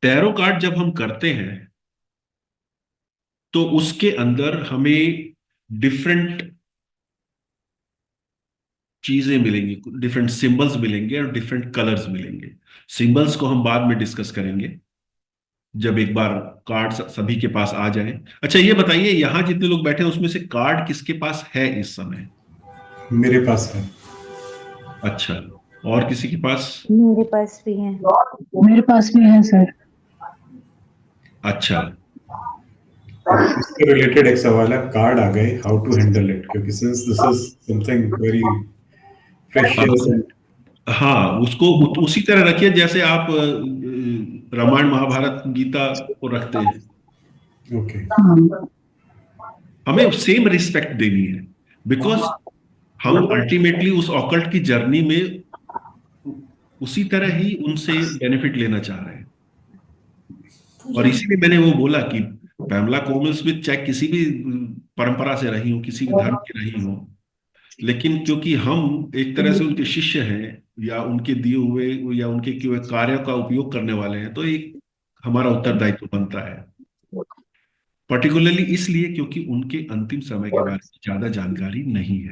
Tarot card जब हम करते हैं तो उसके अंदर हमें डिफरेंट चीजें मिलेंगी, डिफरेंट सिंबल्स मिलेंगे और डिफरेंट कलर्स मिलेंगे। सिंबल्स को हम बाद में डिस्कस करेंगे जब एक बार कार्ड सभी के पास आ जाए। अच्छा, ये बताइए, यहाँ जितने लोग बैठे हैं उसमें से कार्ड किसके पास है इस समय? मेरे पास है। अच्छा, और किसी के पास? मेरे पास भी है। मेरे पास भी है सर। अच्छा। इससे रिलेटेड एक सवाल है, कार्ड आ गए, हाउ टू हैंडल इट, क्योंकि since this is something very precious अब एंड। हाँ, उसको उसी तरह रखिए जैसे आप रामायण महाभारत गीता को रखते हैं। ओके। हाँ। हमें सेम रिस्पेक्ट देनी है, बिकॉज हम अल्टीमेटली उस ऑकल्ट की जर्नी में उसी तरह ही उनसे बेनिफिट लेना चाह रहे हैं। और इसीलिए मैंने वो बोला कि पैमला कोमल स्मिथ चाहे किसी भी परंपरा से रही हो, किसी भी धर्म की रही हो, लेकिन क्योंकि हम एक तरह से उनके शिष्य हैं या उनके दिए हुए या उनके किए हुए कार्यों का उपयोग करने वाले हैं, तो एक हमारा उत्तरदायित्व बनता है। पर्टिकुलरली इसलिए क्योंकि उनके अंतिम समय के बारे में ज्यादा जानकारी नहीं है।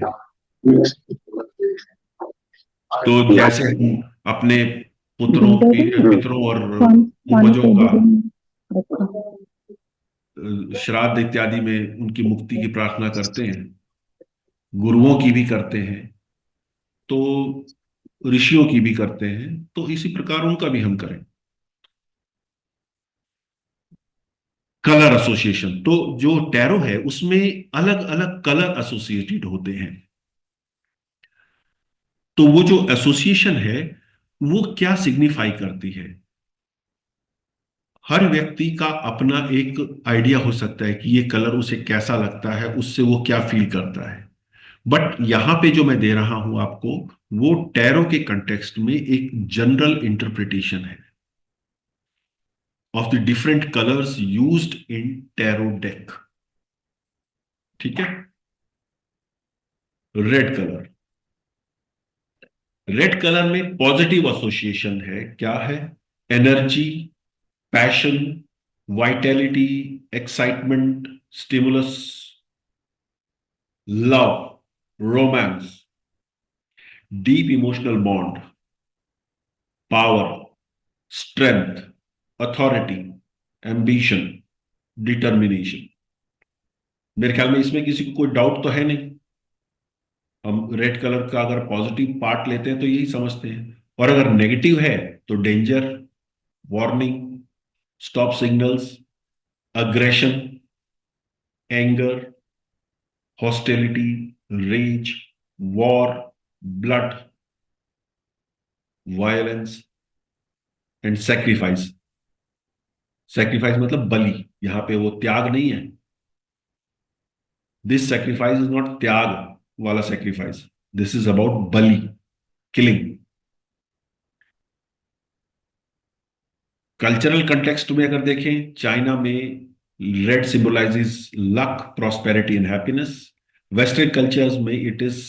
तो जैसे हम अपने पुत्रों की पितरों और पानी पूर्वजों पे का रखो। श्राद्ध इत्यादि में उनकी मुक्ति की प्रार्थना करते हैं, गुरुओं की भी करते हैं, तो ऋषियों की भी करते हैं, तो इसी प्रकार उनका भी हम करें। कलर एसोसिएशन, तो जो टैरो है उसमें अलग अलग कलर एसोसिएटेड होते हैं। तो वो जो एसोसिएशन है वो क्या सिग्निफाई करती है? हर व्यक्ति का अपना एक आइडिया हो सकता है कि ये कलर उसे कैसा लगता है, उससे वो क्या फील करता है। बट यहां पे जो मैं दे रहा हूं आपको, वो टैरो के कंटेक्स्ट में एक जनरल इंटरप्रिटेशन है of the different colours used in tarot deck. ठीक है। रेड कलर, रेड कलर में पॉजिटिव एसोसिएशन है, क्या है? Energy, passion, vitality, excitement, stimulus, love, romance, deep emotional bond, power, strength, authority, ambition, determination. मेरे ख्याल में इसमें किसी को कोई डाउट तो है नहीं। हम रेड कलर का अगर पॉजिटिव पार्ट लेते हैं तो यही समझते हैं, और अगर नेगेटिव है तो danger, warning, stop signals, aggression, anger, hostility, rage, war, blood, violence and sacrifice. Sacrifice मतलब बलि, यहां पे वो त्याग नहीं है। दिस सेक्रीफाइस इज नॉट त्याग वाला सेक्रीफाइस, दिस इज अबाउट बलि, किलिंग। कल्चरल कंटेक्स्ट में अगर देखें, चाइना में red symbolizes luck, prosperity and happiness. Western cultures में it is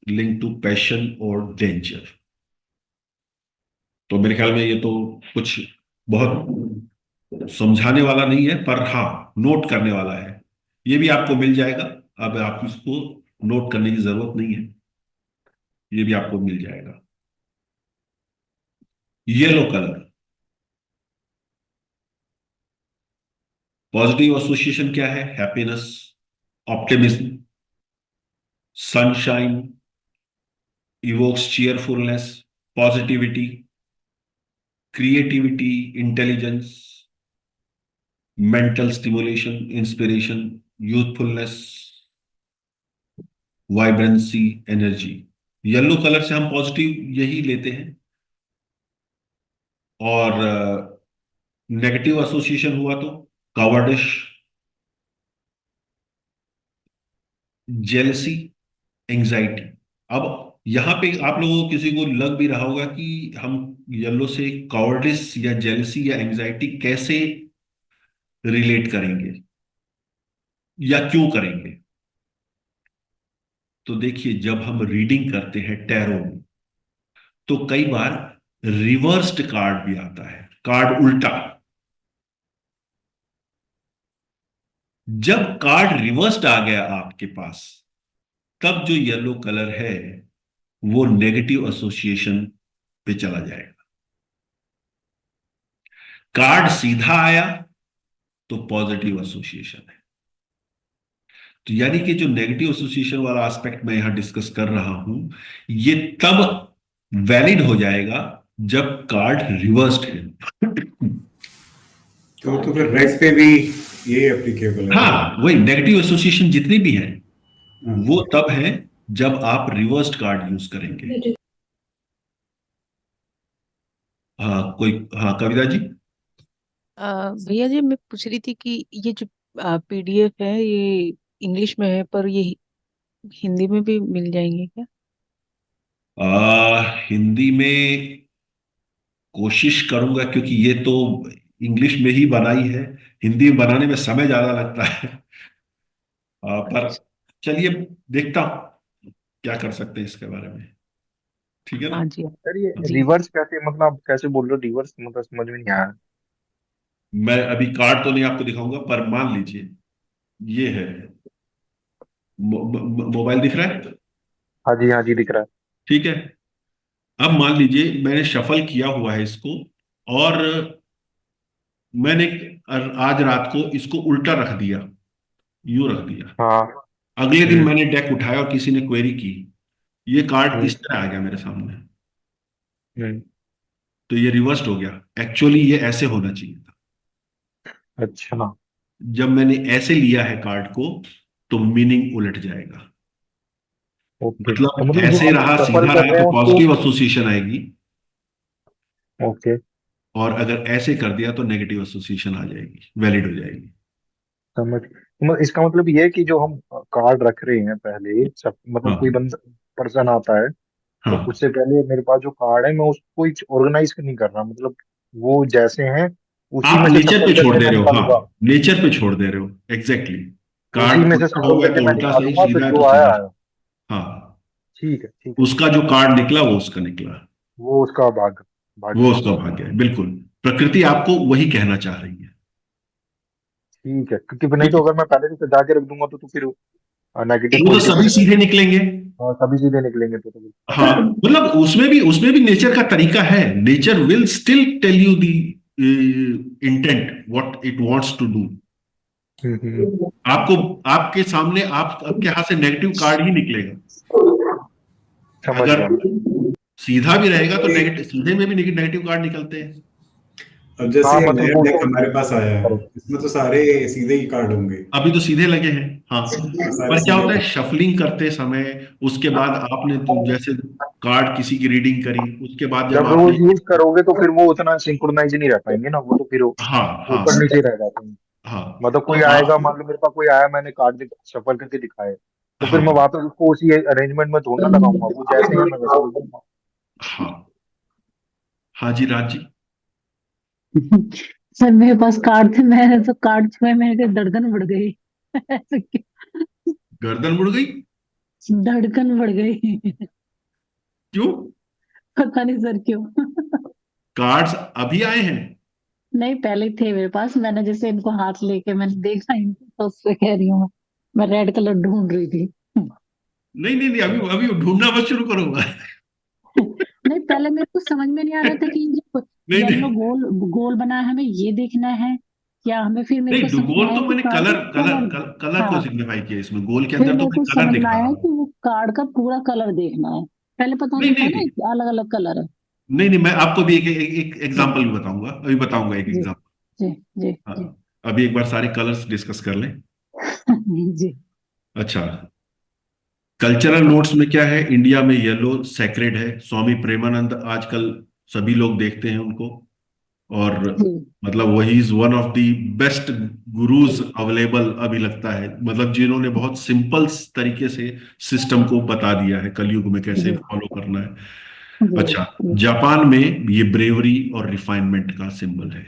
link to passion और डेंजर। तो मेरे ख्याल में ये तो कुछ बहुत समझाने वाला नहीं है, पर हाँ, नोट करने वाला है। ये भी आपको मिल जाएगा, अब आप इसको नोट करने की जरूरत नहीं है, ये भी आपको मिल जाएगा। येलो कलर, पॉजिटिव एसोसिएशन क्या है? Happiness, optimism, sunshine, evokes cheerfulness, positivity, creativity, intelligence, mental stimulation, inspiration, youthfulness, vibrancy, energy. Yellow colour से हम पॉजिटिव यही लेते हैं। और नेगेटिव एसोसिएशन हुआ तो कावर्डिश, जेलसी, एंजाइटी। अब यहां पे आप लोगों को किसी को लग भी रहा होगा कि हम येलो से कावर्डिस या जेलसी या एंजाइटी कैसे रिलेट करेंगे या क्यों करेंगे। तो देखिए, जब हम रीडिंग करते हैं टैरो में, तो कई बार रिवर्स्ड कार्ड भी आता है, कार्ड उल्टा। जब कार्ड रिवर्स्ड आ गया आपके पास, तब जो येलो कलर है वो नेगेटिव एसोसिएशन पे चला जाएगा। कार्ड सीधा आया तो पॉजिटिव एसोसिएशन है। तो यानी कि जो नेगेटिव एसोसिएशन वाला एस्पेक्ट मैं यहां डिस्कस कर रहा हूं, ये तब वैलिड हो जाएगा जब कार्ड रिवर्स्ड है। तो फिर रेड पे भी ये एप्लीकेबल है। हाँ, वही नेगेटिव एसोसिएशन जितनी भी है वो हाँ। तब है जब आप रिवर्स्ड कार्ड यूज करेंगे। हाँ कोई, हाँ कविता जी। भैया जी मैं पूछ रही थी कि ये जो पीडीएफ है ये इंग्लिश में है पर ये हिंदी में भी मिल जाएंगे क्या? हिंदी में कोशिश करूंगा, क्योंकि ये तो इंग्लिश में ही बनाई है, हिंदी में बनाने में समय ज्यादा लगता है। पर अच्छा। चलिए, देखता हूं क्या कर सकते हैं इसके बारे में। ठीक है ना? हाँ जी। सर ये जी। रिवर्स कैसे, मतलब आप कैसे बोल रहे हो रिवर्स, मतलब समझ में नहीं आया। मैं अभी कार्ड तो नहीं आपको दिखाऊंगा, पर मान लीजिए ये है। मोबाइल दिख रहा है? हाँ जी दिख रहा है। ठीक है। अब मान लीजिए मैंने शफल किया हुआ है इसको, और मैंने आज रात को इसको उल्टा रख दिया, यूं रख दिया। हाँ। अगले दिन हम्म। मैंने डेक उठाया और किसी ने क्वेरी की, ये कार्ड हम्म। इस तरह आ गया मेरे सामने। हम्म। तो ये रिवर्स्ड हो गया। एक्चुअली ये ऐसे होना चाहिए था। अच्छा। जब मैंने ऐसे लिया है कार्ड को, तो मीनिंग उलट जाएगा। ओके, तो मतलब मतलब जो ऐसे हम रहा, सफल सीधा कर रहा, रहे तो हैं उसको। पॉजिटिव एसोसिएशन आएगी। ओके। और अगर ऐसे कर दिया तो नेगेटिव एसोसिएशन आ जाएगी, वैलिड हो जाएगी। समझ, तो इसका मतलब ये है कि जो हम कार्ड रख रहे हैं पहले सब, मतलब कोई हाँ बंदा पर्सन आता है तो हाँ उससे पहले मेरे पास जो कार्ड है मैं उसको ऑर्गेनाइज नहीं कर रहा, मतलब वो जैसे हैं उसी आप में से नेचर सफल पे छोड़ करके दे मैं रहे हो, निकालूंगा। हाँ नेचर पे छोड़ दे रहे हो, एग्जैक्टली। उसी कार्ड में से उल्टा सफल हुआ है करके तो मैं उल्टा सही, निकालूंगा, तो सीधा है तो जो आया सीधा। आया। हाँ, ठीक है ठीक है ठीक उसका है। जो कार्ड निकला वो उसका निकला। वो उसका वो भाग्य है। उसका भाग्य है, बिल्कुल। प्रकृति आपको वही कहना चाह रही है। ठीक है, क्योंकि फिर नहीं ठीक तो है, अगर मैं पहले से सजा के रख दूंगा तो फिर नेगेटिव वो तो पॉजिटिव सभी सीधे निकलेंगे। सभी सीधे निकलेंगे तो। हाँ, मतलब उसमें भी नेचर का तरीका है। Nature will still tell you the intent what it wants to do. Hmm. आपको, आपके सामने, आपके हाथ से नेगेटिव कार्ड ही निकलेगा। समझ अगर गया मैं। सीधा भी रहेगा तो नेगेटिव, सीधे में भी नेगेटिव कार्ड निकलते हैं। अब जैसे हाँ ये मतलब नया वो डेक तो हमारे पास आया है, इसमें तो सारे सीधे ही कार्ड होंगे। अभी तो सीधे लगे हैं। हाँ, सारे पर क्या सीधे होता है कार्ड। शफलिंग करते समय, उसके बाद आपने तो जैसे कार्ड किसी की रीडिंग करी, उसके बाद जब जब वो आपने, यूज करोगे तो फिर वो उतना सिंक्रोनाइज नहीं रह पाएंगे ना, वो तो फिर हाँ हाँ ऊपर नीचे रह जाते हैं। हाँ, मतलब तो कोई आएगा, आपको, मान लो मेरे पास कोई आया, मैंने कार्ड सफल करके दिखाए, तो फिर मैं हाँ वापस उसको उसी अरेंजमेंट में थोड़ा ना लगाऊंगा, वो जैसे हैं मैं वैसे लगाऊंगा। हाँ हाँ जी राज जी। सर मेरे पास कार्ड थे, मैंने तो कार्ड छुए, मेरे के धड़कन बढ़ गई। ऐसे क्यों? गर्दन मुड़ गई? धड़कन बढ़ गई। क्यों? पता नहीं सर क्यों। कार्ड्स अभी आए हैं? नहीं पहले थे मेरे पास, मैंने जैसे इनको हाथ लेके मैंने देखा इनको, तो उससे कह रही हूँ मैं रेड कलर ढूंढ रही थी। नहीं नहीं नहीं, अभी अभी ढूंढना मत शुरू करूंगा। नहीं पहले मेरे को समझ में नहीं आ रहा था कि ये जो नहीं येलो नहीं गोल गोल बना है हमें ये देखना है क्या, हमें फिर मेरे को नहीं, समझ में गोल आया तो कि मैंने कार्ड कलर का कलर कलर। कलर को हाँ, सिग्निफाई किया इसमें, गोल के फिर अंदर तो मेरे मैं को कलर समझ में दिखा आया रहा कि हूँ। वो कार्ड का पूरा कलर देखना है। पहले पता नहीं नहीं था नहीं ना नहीं अलग अलग कलर है। नहीं नहीं, मैं आपको भी एक एग्जांपल भी बताऊंगा, अभी बताऊंगा एक जी एग्जांपल। जी जी जी। हाँ, अभी एक बार सारे कलर्स डिस्कस कर लें। जी। अच्छा, कल्चरल नोट्स में क्या है, इंडिया में येलो सेक्रेड है। स्वामी प्रेमानंद आजकल सभी लोग देखते हैं उनको, और जी मतलब वही is one of the best gurus available अभी लगता है, मतलब जिन्होंने बहुत सिंपल तरीके से सिस्टम को बता दिया है कलयुग में कैसे जी फॉलो करना है। जी अच्छा, जी। जापान में ये ब्रेवरी और रिफाइनमेंट का सिंबल है,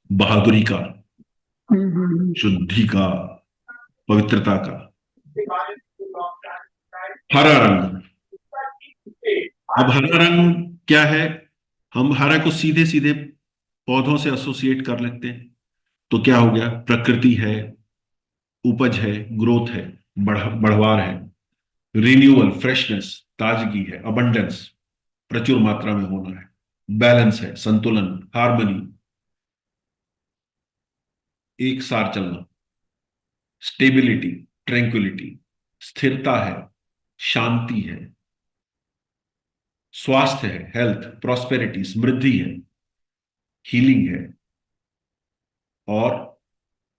बहादुरी का, हम्म। शुद्धि का, पवित्रता का। हरा रंग, अब हरा रंग क्या है? हम हरा को सीधे सीधे पौधों से एसोसिएट कर लेते हैं। तो क्या हो गया? प्रकृति है, उपज है, ग्रोथ है, बढ़वार है, रिन्यूअल, फ्रेशनेस, ताजगी है, अबंडेंस, प्रचुर मात्रा में होना है, बैलेंस है, संतुलन, हार्मनी, एक सार चलना, स्टेबिलिटी, ट्रैंक्विलिटी, स्थिरता है, शांति है, स्वास्थ्य है, हेल्थ, प्रॉस्पेरिटी, समृद्धि है, हीलिंग है, और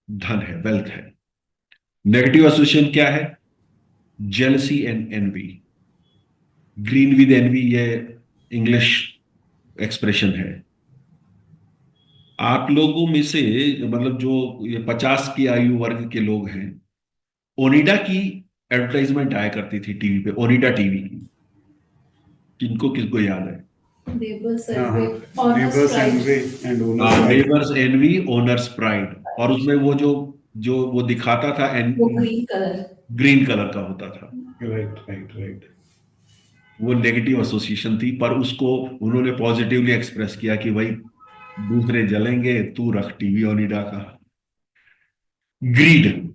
धन है, वेल्थ है। नेगेटिव एसोसिएशन क्या है? Jealousy and envy, green with envy, ये इंग्लिश एक्सप्रेशन है। आप लोगों में से मतलब जो ये 50 की आयु वर्ग के लोग हैं, ओनिडा की एडवर्टाइजमेंट आया करती थी टीवी पे, ओनिडा टीवी की, किनको किसको याद है? Neighbors हाँ envy, हाँ, honest neighbours pride. Envy and owners right. Neighbours envy, owners pride. और उसमें वो जो जो वो दिखाता था, वो green color. ग्रीन कलर का होता था, राइट राइट राइट। वो नेगेटिव एसोसिएशन थी, पर उसको उन्होंने पॉजिटिवली एक्सप्रेस किया कि भाई दूसरे जलेंगे, तू रख टीवी ओनिडा का। ग्रीड,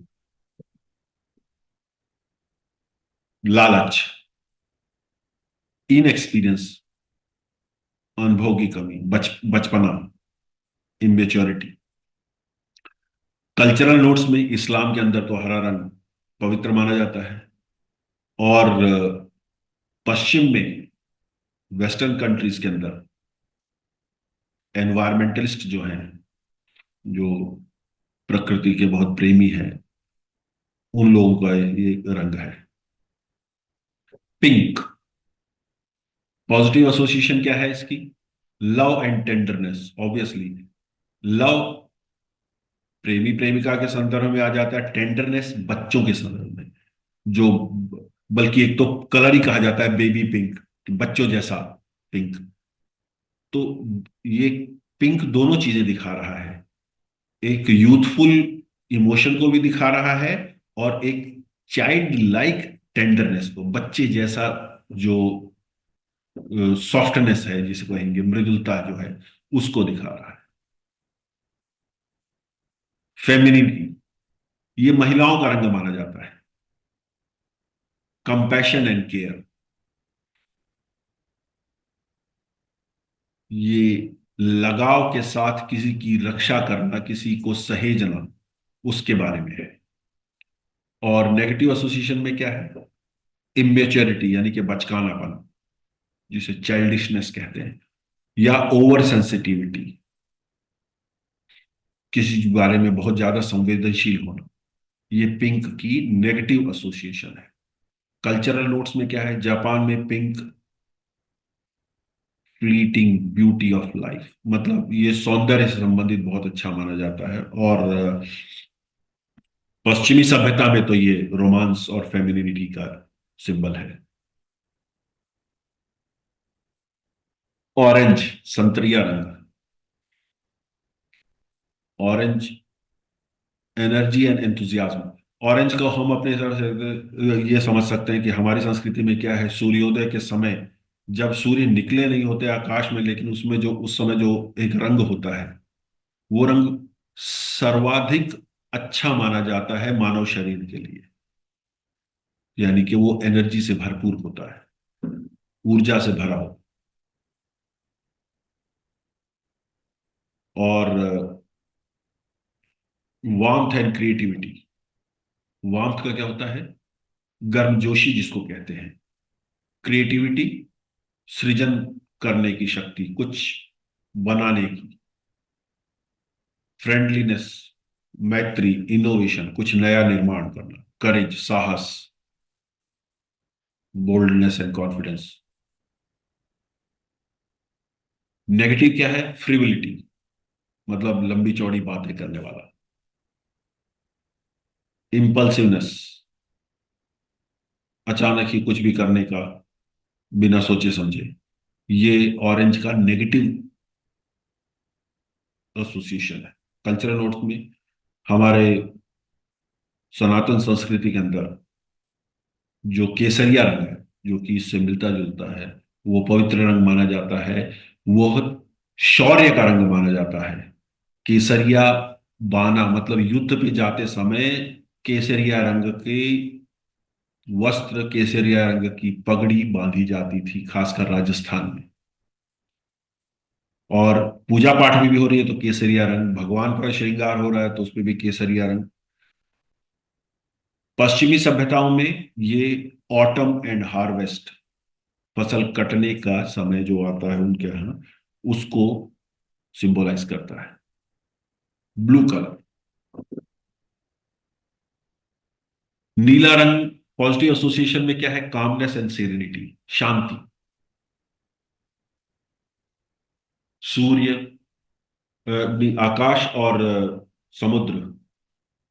लालच, इनएक्सपीरियंस, अनुभव की कमी, बचपना, इमेच्योरिटी। कल्चरल नोट्स में इस्लाम के अंदर तो हरा रंग पवित्र माना जाता है, और पश्चिम में, वेस्टर्न कंट्रीज के अंदर एनवायरमेंटलिस्ट जो हैं, जो प्रकृति के बहुत प्रेमी हैं, उन लोगों का ये रंग है। पिंक, पॉजिटिव एसोसिएशन क्या है इसकी? Love and tenderness, obviously. Love प्रेमी प्रेमिका के संदर्भ में आ जाता है, टेंडरनेस बच्चों के संदर्भ में, जो बल्कि एक तो कलर ही कहा जाता है बेबी पिंक, बच्चों जैसा पिंक। तो ये पिंक दोनों चीजें दिखा रहा है, एक यूथफुल इमोशन को भी दिखा रहा है, और एक चाइल्ड लाइक टेंडरनेस को, बच्चे जैसा जो सॉफ्टनेस है, जिसे कहेंगे मृदुलता जो है, उसको दिखा रहा है। फेमिनिटी, ये महिलाओं का रंग माना जाता है। कंपैशन एंड केयर, ये लगाव के साथ किसी की रक्षा करना, किसी को सहेजना, उसके बारे में है। और नेगेटिव एसोसिएशन में क्या है? इमेच्योरिटी, यानी कि बचकानापन, जिसे चाइल्डिशनेस कहते हैं, या ओवर सेंसिटिविटी, किसी के बारे में बहुत ज्यादा संवेदनशील होना, ये पिंक की नेगेटिव एसोसिएशन है। कल्चरल नोट्स में क्या है? जापान में pink fleeting beauty of life, मतलब ये सौंदर्य से संबंधित बहुत अच्छा माना जाता है। और पश्चिमी सभ्यता में तो ये रोमांस और फेमिनिटी का सिंबल है। ऑरेंज, संतरिया रंग, orange energy and enthusiasm. Orange को हम अपने हिसाब से ये समझ सकते हैं कि हमारी संस्कृति में क्या है, सूर्योदय के समय जब सूर्य निकले नहीं होते आकाश में, लेकिन उसमें जो उस समय जो एक रंग होता है, वो रंग सर्वाधिक अच्छा माना जाता है मानव शरीर के लिए, यानी कि वो एनर्जी से भरपूर होता है, ऊर्जा से भरा हो। और वार्मथ एंड क्रिएटिविटी, वार्मथ का क्या होता है? गर्मजोशी जिसको कहते हैं। क्रिएटिविटी, सृजन करने की शक्ति, कुछ बनाने की। फ्रेंडलीनेस, मैत्री, इनोवेशन, कुछ नया निर्माण करना। करेज, साहस, बोल्डनेस एंड कॉन्फिडेंस। नेगेटिव क्या है? फ्रिविलिटी, मतलब लंबी चौड़ी बातें करने वाला। इम्पल्सिवनेस, अचानक ही कुछ भी करने का, बिना सोचे समझे, ये ऑरेंज का नेगेटिव एसोसिएशन है। कल्चरल नोट्स में हमारे सनातन संस्कृति के अंदर जो केसरिया रंग है, जो कि इससे मिलता जुलता है, वो पवित्र रंग माना जाता है, वो शौर्य का रंग माना जाता है। केसरिया बाना, मतलब युद्ध पे जाते समय केसरिया रंग के वस्त्र, केसरिया रंग की पगड़ी बांधी जाती थी, खासकर राजस्थान में। और पूजा पाठ में भी हो रही है तो केसरिया रंग, भगवान का श्रृंगार हो रहा है तो उसमें भी केसरिया रंग। पश्चिमी सभ्यताओं में ये ऑटम एंड हार्वेस्ट, फसल कटने का समय जो आता है उनके यहाँ, उसको सिंबलाइज करता है। ब्लू कलर, नीला रंग पॉजिटिव एसोसिएशन में क्या है? कामनेस एंड सेरेनिटी, शांति। सूर्य, आकाश और समुद्र,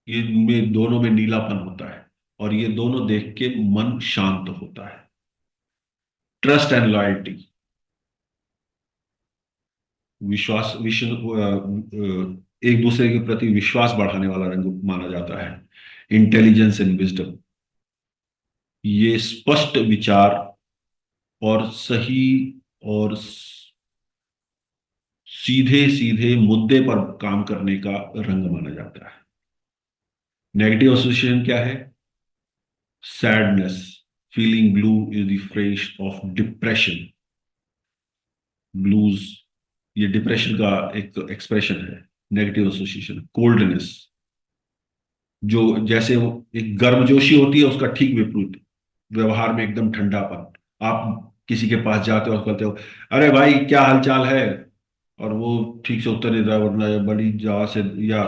ये में दोनों में नीलापन होता है और ये दोनों देख के मन शांत होता है। ट्रस्ट एंड लॉयल्टी, विश्वास, एक दूसरे के प्रति विश्वास बढ़ाने वाला रंग माना जाता है। इंटेलिजेंस एंड विजडम, ये स्पष्ट विचार और सही और सीधे सीधे मुद्दे पर काम करने का रंग माना जाता है। नेगेटिव एसोसिएशन क्या है? Sadness, feeling blue is the fresh of depression. Blues ये डिप्रेशन का एक एक्सप्रेशन है, नेगेटिव एसोसिएशन। कोल्डनेस, जो जैसे वो एक गर्मजोशी होती है उसका ठीक विपरीत, व्यवहार में एकदम ठंडापन। आप किसी के पास जाते हो और कहते हो अरे भाई क्या हालचाल है, और वो ठीक से उत्तर नहीं देता, वरना ये बड़ी जवाब से या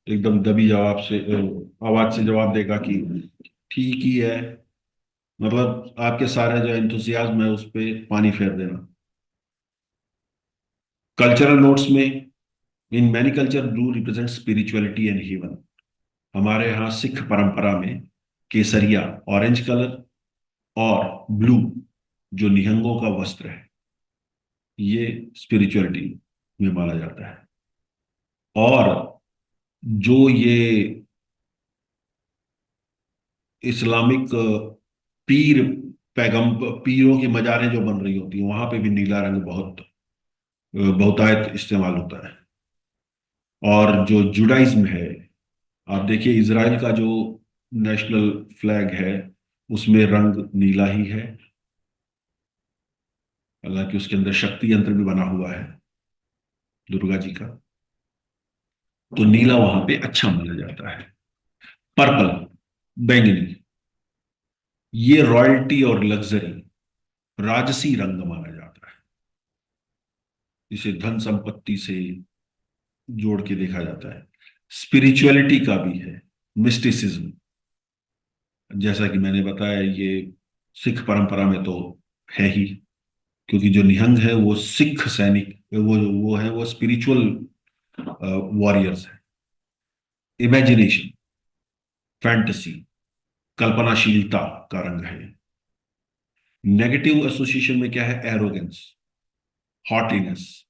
एकदम दबी जवाब से, आवाज से जवाब देगा कि ठीक ही है। मतलब आपके सारे जो एंथुसियाज्म है उस पे पानी फेर देना। कल्चरल नोट्स में, in many culture blue represent spirituality and heaven. हमारे यहाँ सिख परंपरा में केसरिया, ऑरेंज कलर, और ब्लू जो निहंगों का वस्त्र है, ये स्पिरिचुअलिटी में माना जाता है। और जो ये इस्लामिक पीर पैगम पीरों की मजारें जो बन रही होती हैं, वहां पे भी नीला रंग बहुतायत इस्तेमाल होता है। और जो जुडाइज्म है, आप देखिए इजराइल का जो नेशनल फ्लैग है उसमें रंग नीला ही है, हालांकि उसके अंदर शक्ति यंत्र भी बना हुआ है दुर्गा जी का। तो नीला वहां पे अच्छा माना जाता है। पर्पल, बैंगनी, ये रॉयल्टी और लग्जरी, राजसी रंग माना जाता है। इसे धन संपत्ति से जोड़ के देखा जाता है। स्पिरिचुअलिटी का भी है, मिस्टिसिज्म। जैसा कि मैंने बताया, ये सिख परंपरा में तो है ही, क्योंकि जो निहंग है वो सिख सैनिक, वो स्पिरिचुअल वॉरियर्स है। इमेजिनेशन, फैंटेसी, कल्पनाशीलता का रंग है। नेगेटिव एसोसिएशन में क्या है? एरोगेंस, हॉटीनेस,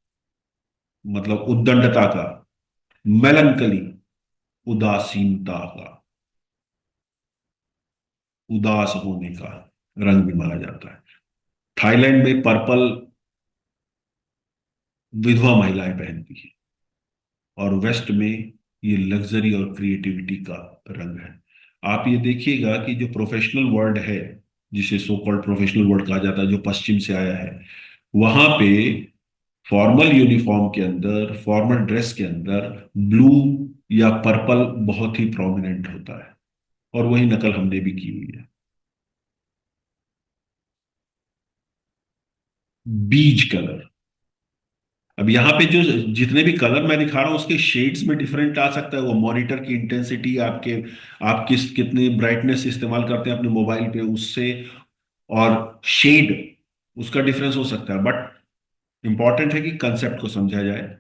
मतलब उद्दंडता का, मेलंकली, उदासीनता का, उदास होने का रंग भी माना जाता है। थाईलैंड में पर्पल विधवा महिलाएं पहनती है, और वेस्ट में ये लग्जरी और क्रिएटिविटी का रंग है। आप ये देखिएगा कि जो प्रोफेशनल वर्ल्ड है, जिसे सो कॉल्ड प्रोफेशनल वर्ल्ड कहा जाता है, जो पश्चिम से आया है, वहां पे फॉर्मल यूनिफॉर्म के अंदर, फॉर्मल ड्रेस के अंदर ब्लू या पर्पल बहुत ही प्रोमिनेंट होता है, और वही नकल हमने भी की हुई है। बीज कलर, अब यहाँ पे जो जितने भी कलर मैं दिखा रहा हूँ उसके शेड्स में डिफरेंट आ सकता है। वो मॉनिटर की इंटेंसिटी, आप कितनी ब्राइटनेस इस्तेमाल करते हैं अपने मोबाइल पे उससे, और शेड उसका डिफरेंस हो सकता है, बट इंपॉर्टेंट है कि कंसेप्ट को समझा जाए।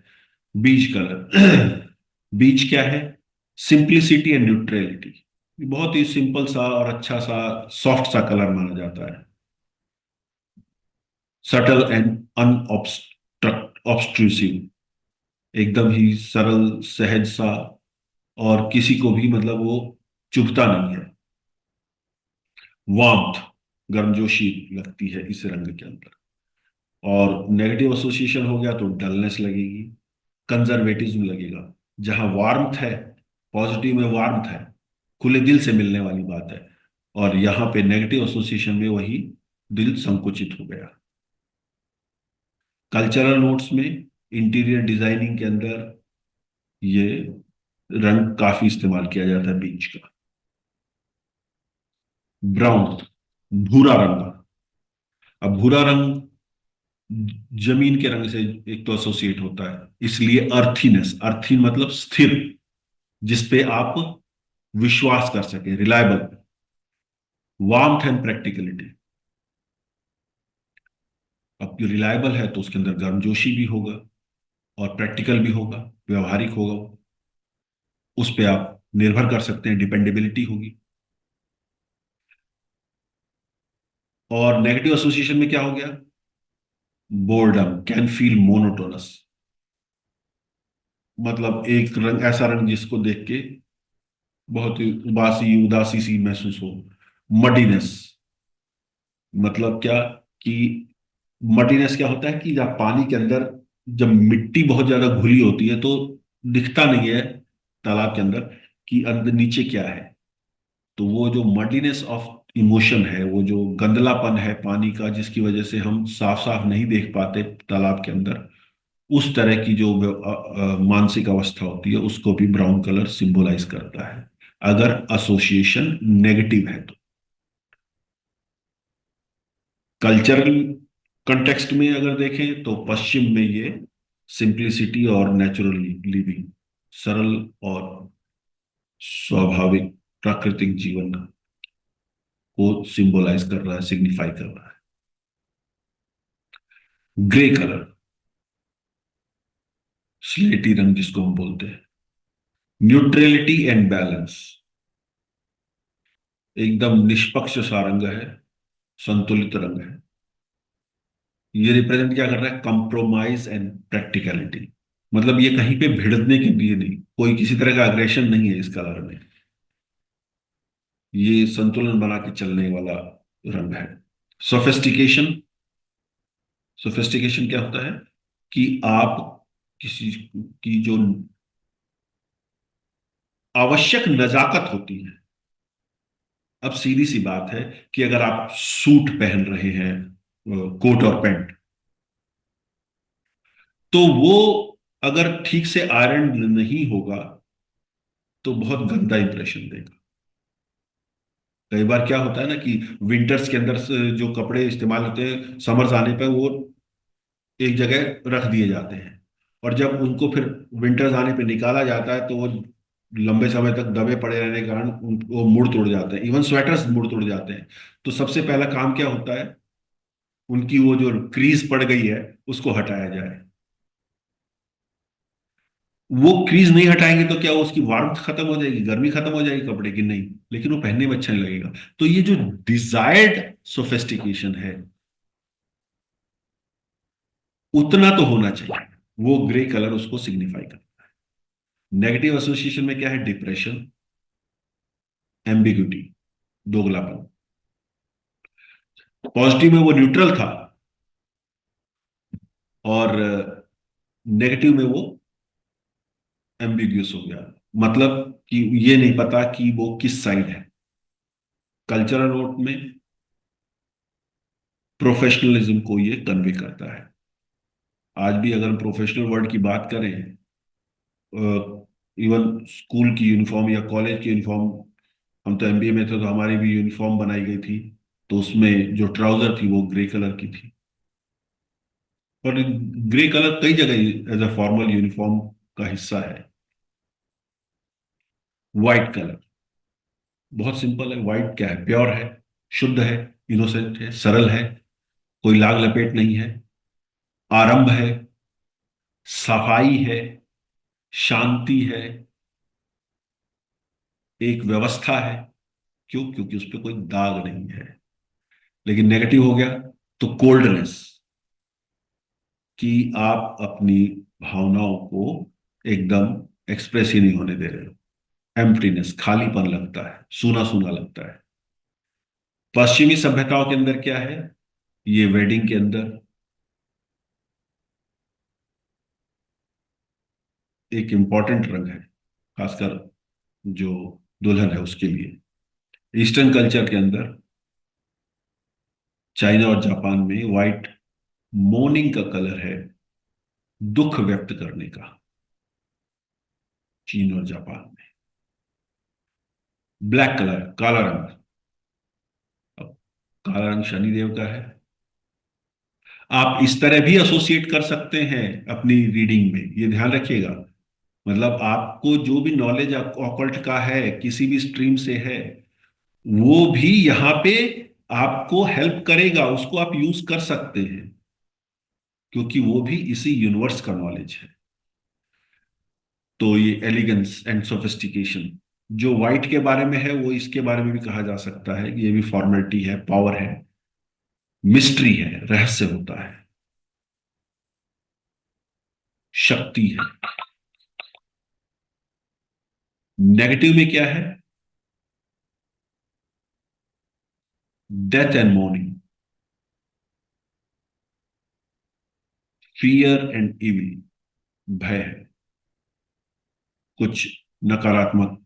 बीज कलर बीज क्या है? Simplicity and neutrality. बहुत ही सिंपल सा और अच्छा सा सॉफ्ट सा कलर माना जाता है। सटल एंड ऑब्स्ट्रूसिव, एकदम ही सरल, सहज सा, और किसी को भी मतलब वो चुभता नहीं है। वार्मथ, गर्मजोशी लगती है इस रंग के अंदर। और नेगेटिव एसोसिएशन हो गया तो डलनेस लगेगी, कंजर्वेटिज्म लगेगा। जहां वार्मथ है, पॉजिटिव में वार्मथ है, खुले दिल से मिलने वाली बात है। और यहाँ पे नेगेटिव एसोसिएशन में वही दिल संकुचित हो गया। कल्चरल नोट्स में इंटीरियर डिजाइनिंग के अंदर ये रंग काफी इस्तेमाल किया जाता है बीच का। ब्राउन, भूरा रंग। अब भूरा रंग जमीन के रंग से एक तो एसोसिएट होता है, इसलिए अर्थीनेस, अर्थी मतलब स्थिर, जिसपे आप विश्वास कर सके, रिलायबल। Warmth and practicality. अब जो रिलायबल है तो उसके अंदर गर्मजोशी भी होगा और प्रैक्टिकल भी होगा, व्यवहारिक होगा वो। उस पे आप निर्भर कर सकते हैं, डिपेंडेबिलिटी होगी। और नेगेटिव एसोसिएशन में क्या हो गया? Boredom, can feel monotonous. मतलब एक रंग, ऐसा रंग जिसको देख के बहुत ही उदासी सी महसूस हो। मडीनेस, मतलब क्या कि मडीनेस क्या होता है कि जब पानी के अंदर, जब मिट्टी बहुत ज्यादा घुली होती है तो दिखता नहीं है तालाब के अंदर कि अंदर नीचे क्या है। तो वो जो मडीनेस ऑफ इमोशन है, वो जो गंदलापन है पानी का, जिसकी वजह से हम साफ साफ नहीं देख पाते तालाब के अंदर, उस तरह की जो मानसिक अवस्था होती है, उसको भी ब्राउन कलर सिंबलाइज करता है, अगर एसोसिएशन नेगेटिव है तो। कल्चरल कंटेक्स्ट में अगर देखें तो पश्चिम में ये सिंप्लिसिटी और नेचुरल लिविंग, सरल और स्वाभाविक प्राकृतिक जीवन को सिंबलाइज कर रहा है, सिग्निफाई कर रहा है। ग्रे कलर, स्लेटी रंग जिसको हम बोलते हैं, न्यूट्रलिटी एंड बैलेंस, एकदम निष्पक्ष सा रंग है, संतुलित रंग है। ये रिप्रेजेंट क्या कर रहा है? Compromise and practicality. मतलब ये कहीं पे भिड़ने के लिए नहीं, कोई किसी तरह का अग्रेशन नहीं है इस कलर में, ये संतुलन बना के चलने वाला रंग है। सोफिस्टिकेशन, सोफिस्टिकेशन क्या होता है कि आप किसी की जो आवश्यक नजाकत होती है। अब सीधी सी बात है कि अगर आप सूट पहन रहे हैं, कोट और पैंट, तो वो अगर ठीक से आयरन नहीं होगा तो बहुत गंदा इंप्रेशन देगा। कई बार क्या होता है ना कि विंटर्स के अंदर से जो कपड़े इस्तेमाल होते हैं, समर्स आने पर वो एक जगह रख दिए जाते हैं, और जब उनको फिर विंटर्स आने पे निकाला जाता है तो वो लंबे समय तक दबे पड़े रहने के कारण वो मुड़ तोड़ जाते हैं। इवन स्वेटर्स मुड़ तोड़ जाते हैं। तो सबसे पहला काम क्या होता है? उनकी वो जो क्रीज पड़ गई है उसको हटाया जाए। वो क्रीज नहीं हटाएंगे तो क्या उसकी वार्मथ खत्म हो जाएगी, गर्मी खत्म हो जाएगी कपड़े की? नहीं, लेकिन वो पहनने में अच्छा नहीं लगेगा। तो ये जो डिजायर्ड सोफिस्टिकेशन है, उतना तो होना चाहिए, वो ग्रे कलर उसको सिग्निफाई करता है। नेगेटिव एसोसिएशन में क्या है? Depression, ambiguity, दोगलापन। पॉजिटिव में वो न्यूट्रल था, और नेगेटिव में वो एम्बिग्यूस हो गया। मतलब कि ये नहीं पता कि वो किस साइड है। कल्चरल नोट में प्रोफेशनलिज्म को ये कन्वे करता है। आज भी अगर हम प्रोफेशनल वर्ड की बात करें, इवन स्कूल की यूनिफॉर्म या कॉलेज की यूनिफॉर्म, हम तो एमबीए में थे तो हमारी भी यूनिफॉर्म बनाई गई थी, तो उसमें जो ट्राउजर थी वो ग्रे कलर की थी। और ग्रे कलर कई जगह एज अ फॉर्मल यूनिफॉर्म का हिस्सा है। व्हाइट कलर बहुत सिंपल है। व्हाइट क्या है? प्योर है, शुद्ध है, इनोसेंट है, सरल है, कोई लाग लपेट नहीं है, आरंभ है, सफाई है, शांति है, एक व्यवस्था है। क्यों? क्योंकि उस पर कोई दाग नहीं है। लेकिन नेगेटिव हो गया तो कोल्डनेस, कि आप अपनी भावनाओं को एकदम एक्सप्रेस ही नहीं होने दे रहे हो। एम्प्टीनेस, खालीपन लगता है, सूना सूना लगता है। पश्चिमी सभ्यताओं के अंदर क्या है? ये वेडिंग के अंदर एक इंपॉर्टेंट रंग है, खासकर जो दुल्हन है उसके लिए। ईस्टर्न कल्चर के अंदर चाइना और जापान में व्हाइट मॉर्निंग का कलर है, दुख व्यक्त करने का। चीन और जापान में ब्लैक कलर, काला रंग। अब काला रंग शनिदेव का है। आप इस तरह भी एसोसिएट कर सकते हैं अपनी रीडिंग में, ये ध्यान रखिएगा। मतलब आपको जो भी नॉलेज ऑकल्ट का है, किसी भी स्ट्रीम से है, वो भी यहां पे आपको हेल्प करेगा, उसको आप यूज कर सकते हैं, क्योंकि वो भी इसी यूनिवर्स का नॉलेज है। तो ये एलिगेंस एंड सोफिस्टिकेशन जो व्हाइट के बारे में है, वो इसके बारे में भी कहा जा सकता है कि ये भी फॉर्मेलिटी है, पावर है, मिस्ट्री है, रहस्य होता है, शक्ति है। नेगेटिव में क्या है? Death and morning, fear and evil, भय है, कुछ नकारात्मक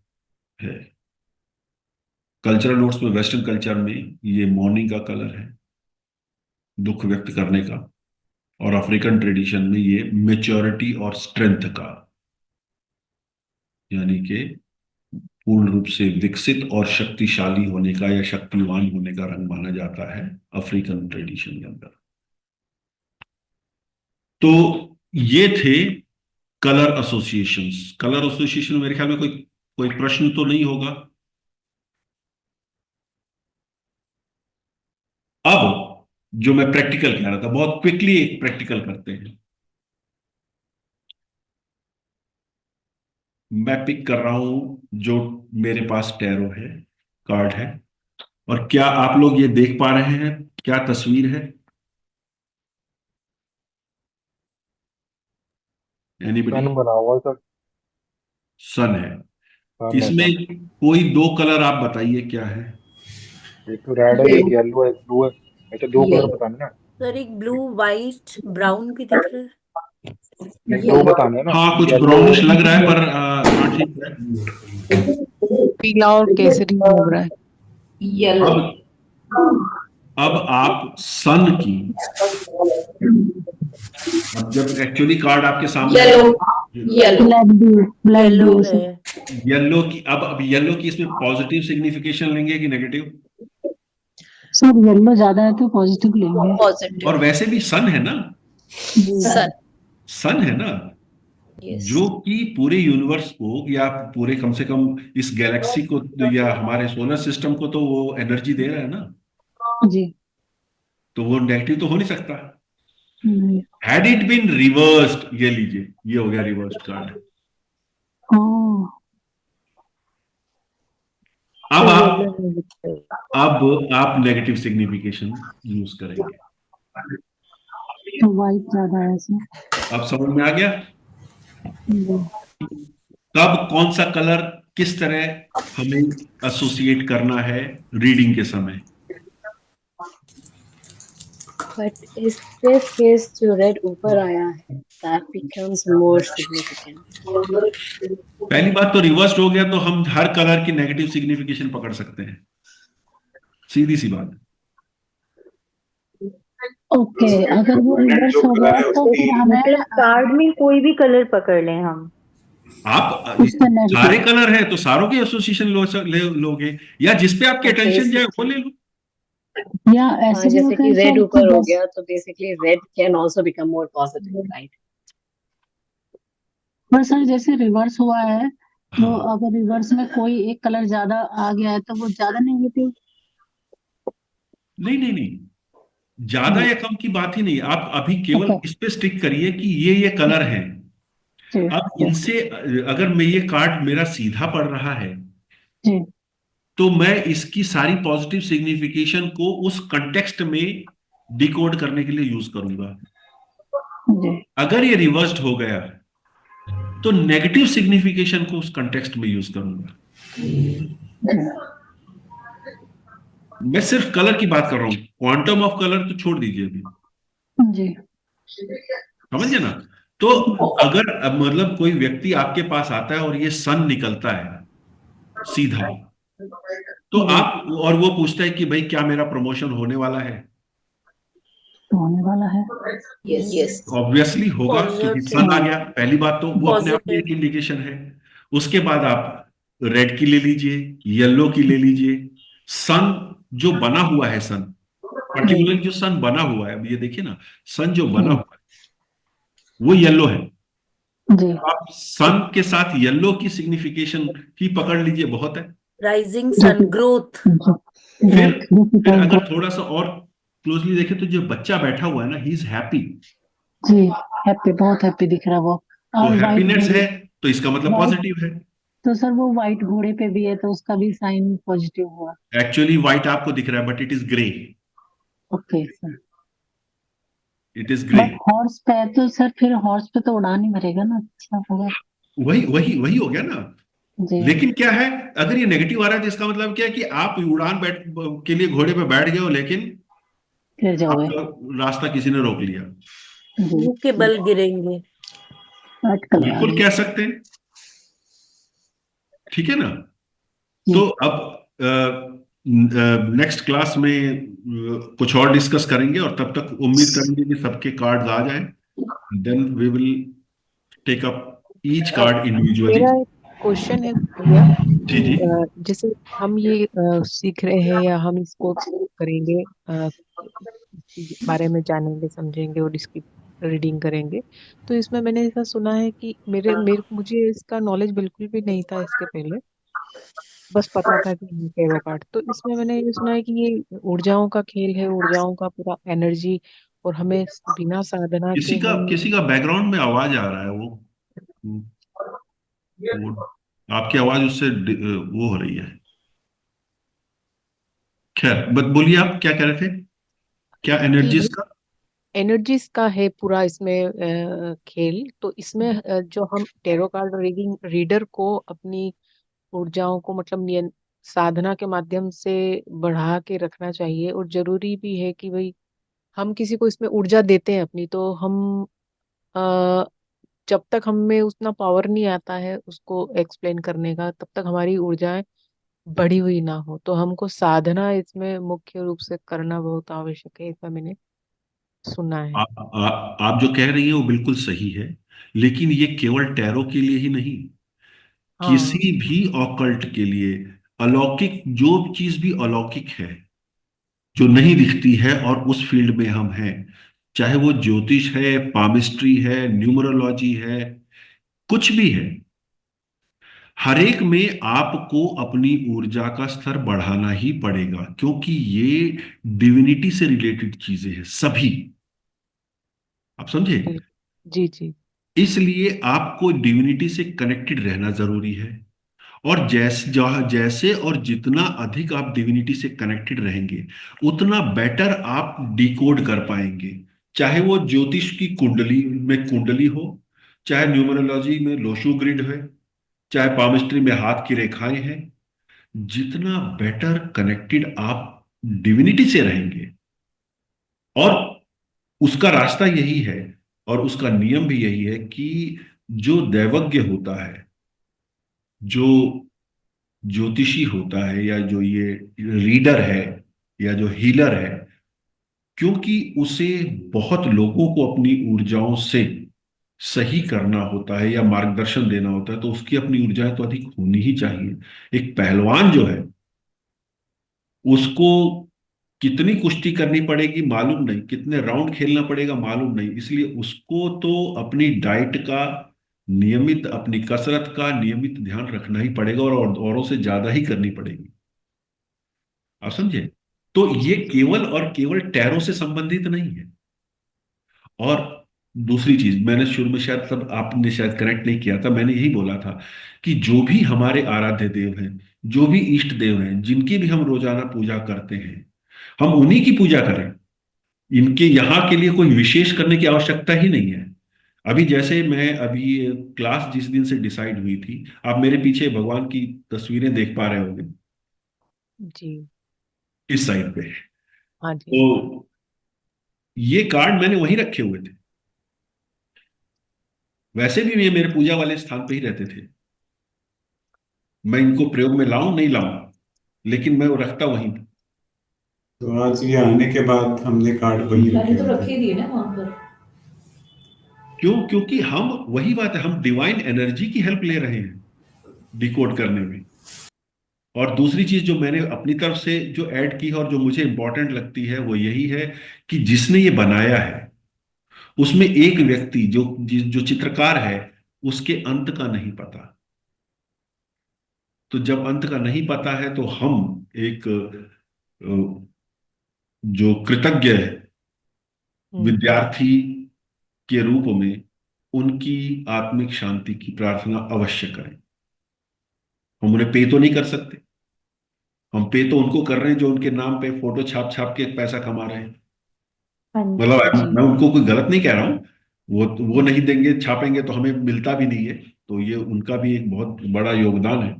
है। कल्चरल नोट्स में, वेस्टर्न कल्चर में ये मॉर्निंग का कलर है, दुख व्यक्त करने का। और अफ्रीकन ट्रेडिशन में ये मेच्योरिटी और स्ट्रेंथ का, यानी कि पूर्ण रूप से विकसित और शक्तिशाली होने का या शक्तिवान होने का रंग माना जाता है अफ्रीकन ट्रेडिशन के अंदर। तो ये थे कलर एसोसिएशंस। कलर एसोसिएशन मेरे ख्याल में कोई कोई प्रश्न तो नहीं होगा। अब जो मैं प्रैक्टिकल कह रहा था, बहुत क्विकली एक प्रैक्टिकल करते हैं। मैं पिक कर रहा हूं जो मेरे पास टैरो है, कार्ड है, और क्या आप लोग ये देख पा रहे हैं क्या तस्वीर है? एनीबडी? सन बना हुआ सर। सन है। सन है इसमें सन। कोई दो कलर आप बताइए क्या है? एक तो रेड है, एक येलो है, एक ब्लू है। ऐसे दो ये कलर बताने ना। सर एक ब्लू वाइट ब्राउन भी दिख रहा है। नहीं, दो बताने हैं ना। हाँ, कुछ येलो। ब्राउनिश लग रहा है, पर हाँ ठीक है। पीला और केसरी लग रहा है। येलो। अब आप सन की, अब जब एक्चुअली कार्ड आपके सामने yellow. Yellow. Black yellow blue है। येलो की, अब येलो की इसमें पॉजिटिव सिग्निफिकेशन लेंगे कि नेगेटिव? सर, येलो ज्यादा है तो पॉजिटिव लेंगे। पॉजिटिव। और वैसे भी सन है ना, सन। सन है ना, यस। जो कि पूरे यूनिवर्स को या पूरे कम से कम इस गैलेक्सी को या हमारे सोलर सिस्टम को तो वो एनर्जी दे रहा है ना, जी। तो वो नेगेटिव तो हो नहीं सकता। नहीं। हैड इट बीन रिवर्स्ड, ये लीजिए, ये हो गया रिवर्स्ड कार्ड। ओह। अब आप नेगेटिव सिग्निफिकेशन यूज करेंगे। तो वाइट ज्यादा है इसमें। अब समझ में आ गया जी। कब कौन सा कलर किस तरह हमें एसोसिएट करना है रीडिंग के समय। बट इस दिस केस जो रेड ऊपर आया है that becomes more significant. पहली बात तो रिवर्स हो गया, तो हम हर कलर की नेगेटिव सिग्निफिकेशन पकड़ सकते हैं, सीधी सी बात। ओके, अगर वो रिवर्स जो हो कलर गया है तो उसकी फिर हमें मतलब कार्ड में कोई भी कलर पकड़ लें हम। आप उसका नेगेटिव। सारे कलर हैं तो सारों की एसोसिएशन लोगे, या जिसपे आपके Okay, अटेंशन जाए वो ले लो। या हाँ, ऐसे भी जैसे होता कि है रेड सर ऊपर कि हो बस गया तो basically red can also become more positive, right? पर सर जैसे रिवर्स हुआ है तो हाँ, अगर रिवर्स में कोई एक कलर ज्यादा आ गया है तो वो ज्यादा नेगेटिव। नहीं नहीं नहीं, ज्यादा या कम की बात ही नहीं। आप अभी केवल ओके। इस पे स्टिक करिए कि ये कलर हैं। जी। अब इनसे अगर मैं ये कार्ड मेरा सीधा पड़ रहा है, जी। तो मैं इसकी सारी पॉजिटिव सिग्निफिकेशन को उस कंटेक्स्ट में डिकोड करने के लिए यूज करूंगा। जी। अगर ये रिवर्स्ड हो गया तो नेगेटिव सिग्निफिकेशन को उस कंटेक्स्ट में यूज करूंगा। मैं सिर्फ कलर की बात कर रहा हूं, क्वांटम ऑफ कलर तो छोड़ दीजिए अभी, जी। समझिए ना। तो अगर अब मतलब कोई व्यक्ति आपके पास आता है और ये सन निकलता है, सीधा। तो जी आप, और वो पूछता है कि भाई क्या मेरा प्रमोशन होने वाला है? होने वाला है। Yes. ऑब्वियसली होगा, क्योंकि सन आ पॉजिटिव। गया। पहली बात तो वो अपने आप में पॉजिटिव। एक इंडिकेशन है। उसके बाद आप रेड की ले लीजिए, येलो की ले लीजिए। सन जो बना हुआ है, सन जी पर्टिकुलरली जो सन बना हुआ है, अब ये देखिए ना, सन जो बना जी हुआ है वो येलो है। जी आप सन के साथ येलो की सिग्निफिकेशन ही पकड़ लीजिए, बहुत है। राइजिंग जी सन, ग्रोथ। जी फिर ग्रोथ, फिर डिजिटल अगर ग्रोथ। थोड़ा सा और क्लोजली देखें तो जो बच्चा बैठा हुआ है ना, ही इज हैप्पी। जी हैप्पी, बहुत हैप्पी दिख रहा है वो। तो और वाइट हैप्पीनेस घोड़े, है, तो इसका मतलब वाइट, पॉजिटिव है। तो सर वो वाइट घोड़े पे भी है तो उसका भी साइन पॉजिटिव हुआ। एक्चुअली व्हाइट आपको दिख रहा है, but it is grey. Okay sir. It is grey. But horse पे है तो सर फिर हॉर्स पे तो उड़ान ही भरेगा ना, अच्छा होगा। वही वही वही हो गया ना। जी लेकिन क्या है, अगर ये नेगेटिव आ रहा है तो इसका मतलब क्या है कि आप उड़ान बैठ के लिए घोड़े पे बैठ गए हो, लेकिन फिर जाओगे। आपका रास्ता किसी ने रोक लिया। जी मुंह के बल गिरेंगे। वाइट कलर आ बिल्कुल रही है। कह सकते हैं। ठीक है ना? जी तो अब नेक्स्ट क्लास में कुछ और डिस्कस करेंगे, और तब तक उम्मीद करेंगे कि सबके कार्ड्स आ जाएं। Then we will take up each uh, card individually. मेरा एक क्वेश्चन है भैया जी जी। कि जैसे हम ये सीख रहे हैं या हम इसको करेंगे, इसके बारे में जानेंगे समझेंगे और इसकी रीडिंग करेंगे, तो इसमें मैंने ऐसा सुना है कि मेरे मेरे मुझे इसका नॉलेज बिल्कुल भी नहीं था इसके पहले। बस पता था कि टेरो कार्ड, तो इसमें मैंने ये सुना है कि ये ऊर्जाओं का खेल है, ऊर्जाओं का पूरा एनर्जी, और हमें बिना साधना के हम। किसी का बैकग्राउंड में आवाज आ रहा है, वो आपकी आवाज उससे वो हो रही है। खैर, बट बोलिए आप क्या कह रहे थे? क्या कि एनर्जीज का? एनर्जीज का है पूरा इसमें खेल, तो इसमें जो हम टेरो कार्ड रीडिंग रीडर को अपनी ऊर्जाओं को मतलब साधना के माध्यम से बढ़ा के रखना चाहिए, और जरूरी भी है कि भाई हम किसी को इसमें ऊर्जा देते हैं अपनी, तो हम अ, जब तक हम में उतना पावर नहीं आता है उसको एक्सप्लेन करने का, तब तक हमारी ऊर्जाएं बढ़ी हुई ना हो, तो हमको साधना इसमें मुख्य रूप से करना बहुत आवश्यक है, ऐसा मैंने सुना है। आप जो कह रही हैं वो बिल्कुल सही है, लेकिन ये केवल टैरो के लिए ही नहीं, हाँ किसी भी ऑकल्ट के लिए, अलौकिक जो चीज भी अलौकिक है, जो नहीं दिखती है, और उस फील्ड में हम हैं, चाहे वो ज्योतिष है, पामिस्ट्री है, न्यूमरोलॉजी है, कुछ भी है, हर एक में आपको अपनी ऊर्जा का स्तर बढ़ाना ही पड़ेगा, क्योंकि ये डिविनिटी से रिलेटेड चीजें हैं सभी। आप समझे? बिल्कुल। जी जी। इसलिए आपको डिविनिटी से कनेक्टेड रहना जरूरी है। और जैसे और जितना अधिक आप डिविनिटी से कनेक्टेड रहेंगे, उतना बेटर आप डिकोड कर पाएंगे। चाहे वो ज्योतिष की कुंडली में कुंडली हो, चाहे न्यूमरोलॉजी में लोशो ग्रिड है, चाहे पामिस्ट्री में हाथ की रेखाएं हैं, जितना बेटर कनेक्टेड आप डिविनिटी से रहेंगे, और उसका रास्ता यही है, और उसका नियम भी यही है कि जो दैवज्ञ होता है, जो ज्योतिषी होता है, या जो ये रीडर है, या जो हीलर है, क्योंकि उसे बहुत लोगों को अपनी ऊर्जाओं से सही करना होता है या मार्गदर्शन देना होता है, तो उसकी अपनी ऊर्जाएं तो अधिक होनी ही चाहिए। एक पहलवान जो है, उसको कितनी कुश्ती करनी पड़ेगी मालूम नहीं, कितने राउंड खेलना पड़ेगा मालूम नहीं, इसलिए उसको तो अपनी डाइट का नियमित, अपनी कसरत का नियमित ध्यान रखना ही पड़ेगा, और औरों से ज्यादा ही करनी पड़ेगी। आप समझे? तो ये केवल और केवल टैरो से संबंधित नहीं है। और दूसरी चीज, मैंने शुरू में शायद, तब आपने शायद कनेक्ट नहीं किया था, मैंने यही बोला था कि जो भी हमारे आराध्य देव हैं, जो भी इष्ट देव हैं, जिनकी भी हम रोजाना पूजा करते हैं, हम उन्हीं की पूजा करें। इनके यहाँ के लिए कोई विशेष करने की आवश्यकता ही नहीं है। अभी जैसे मैं अभी क्लास जिस दिन से डिसाइड हुई थी, आप मेरे पीछे भगवान की तस्वीरें देख पा रहे होंगे, जी। इस साइड पे। हाँ जी। तो ये कार्ड मैंने वहीं रखे हुए थे। वैसे भी ये मेरे पूजा वाले स्थान पे ही रहते थे। मैं इनको प्रयोग में लाऊं नहीं लाऊं, लेकिन मैं वो रखता वहीं था। तो आज ये आने के बाद हमने कार्ड वहीं मैंने रखे तो हुए रखे थे। दिए ना वहां पर। क्यों? क्योंकि हम, वही बात है, हम डिवाइन एनर्जी की हेल्प ले रहे हैं डिकोड करने में। और दूसरी चीज जो मैंने अपनी तरफ से जो ऐड की है और जो मुझे इंपॉर्टेंट लगती है वो यही है कि जिसने ये बनाया है उसमें एक व्यक्ति जो जो चित्रकार है उसके अंत का नहीं पता। तो जब अंत का नहीं पता है तो हम एक जो कृतज्ञ विद्यार्थी के रूप में उनकी आत्मिक शांति की प्रार्थना अवश्य करें। हम उन्हें पे तो नहीं कर सकते, हम पे तो उनको कर रहे हैं जो उनके नाम पे फोटो छाप छाप के पैसा कमा रहे हैं। हाँ मतलब जी। मैं उनको कोई गलत नहीं कह रहा हूँ, वो नहीं देंगे छापेंगे तो हमें मिलता भी नहीं है। तो ये उनका भी एक बहुत बड़ा योगदान है।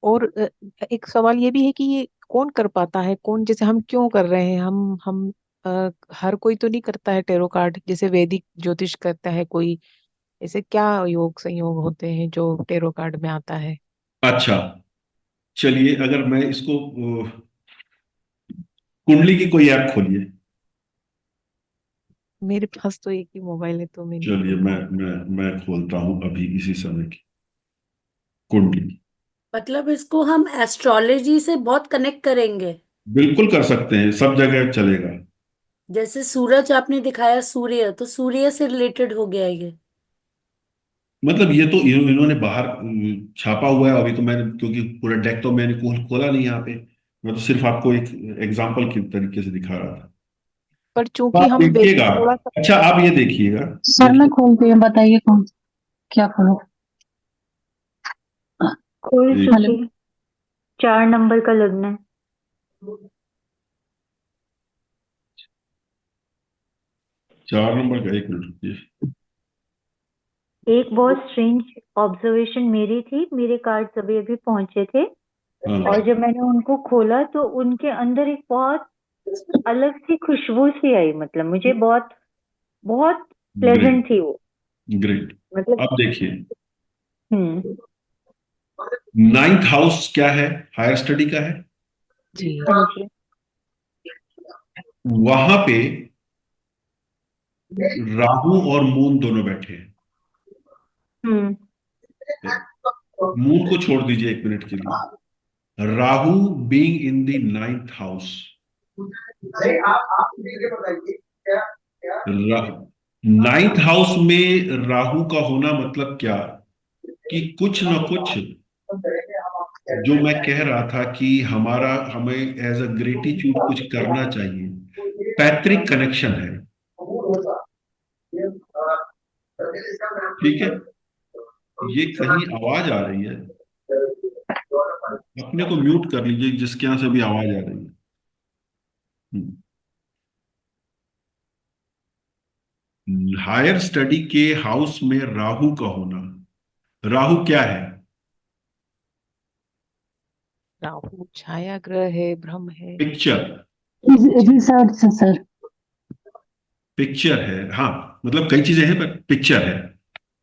और एक सवाल ये भी है कि ये कौन कर पाता है, कौन, जैसे हम क्यों कर रहे हैं, हम हर कोई तो नहीं करता है टैरो कार्ड, जैसे वैदिक ज्योतिष करता है कोई, ऐसे क्या योग संयोग होते हैं जो टैरो कार्ड में आता है? अच्छा, चलिए अगर मैं इसको कुंडली की कोई ऐप खोलिए। मेरे पास तो एक ही मोबाइल है तो मैं नहीं चलिए खोल पाऊंगी। मैं खोलता हूं अभी इसी समय की कुंडली। मतलब इसको हम एस्ट्रोलॉजी से बहुत कनेक्ट करेंगे। बिल्कुल कर सकते हैं, सब जगह चलेगा। जैसे सूरज आपने दिखाया, सूर्य, तो सूर्य से रिलेटेड हो गया ये। मतलब ये तो इन्होंने बाहर छापा हुआ है। अभी तो मैंने, क्योंकि पूरा डेक तो मैंने खोला नहीं यहाँ पे, मैं तो सिर्फ आपको एक एग्जाम्पल के तरीके से दिखा रहा था। पर तो चूंकि आप हम वैदिक देखिएगा। थोड़ा सा। अच्छा, आप ये देखिएगा। सर मैं खोलती हूँ, बताइए कौन, क्या खोलो? खोल एक हेलो। चुकी। 4 नंबर का लग्न है। 4 नंबर का, 1 मिनट रुकिए। एक बहुत स्ट्रेंज ऑब्जर्वेशन मेरी थी, मेरे कार्ड्स अभी अभी पहुंचे थे हाँ, और जब मैंने उनको खोला तो उनके अंदर एक बहुत अलग सी खुशबू सी आई, मतलब मुझे बहुत बहुत ग्रेट, प्लेजेंट थी वो। ग्रेट। मतलब अब देखिए, हम्म। 9th हाउस क्या है? हायर स्टडी का है। जी। हाँ जी। वहां पे राहु और मून दोनों बैठे हैं। हम्म। मून को छोड़ दीजिए 1 मिनट के लिए। Rahu being in the 9th house, 9th house में राहु का होना मतलब क्या, कि कुछ न कुछ, जो मैं कह रहा था कि हमें एज अ ग्रेटिट्यूड कुछ करना चाहिए, पैतृक कनेक्शन है। ठीक है। ये कहीं आवाज आ रही है, अपने को म्यूट कर लीजिए जिसके यहां से भी आवाज आ रही है। हायर स्टडी के हाउस में राहु का होना, राहु क्या है? राहु छाया ग्रह है, ब्रह्म है। पिक्चर, रिसर्च है सर। पिक्चर है। हाँ, मतलब कई चीजें हैं पर पिक्चर है,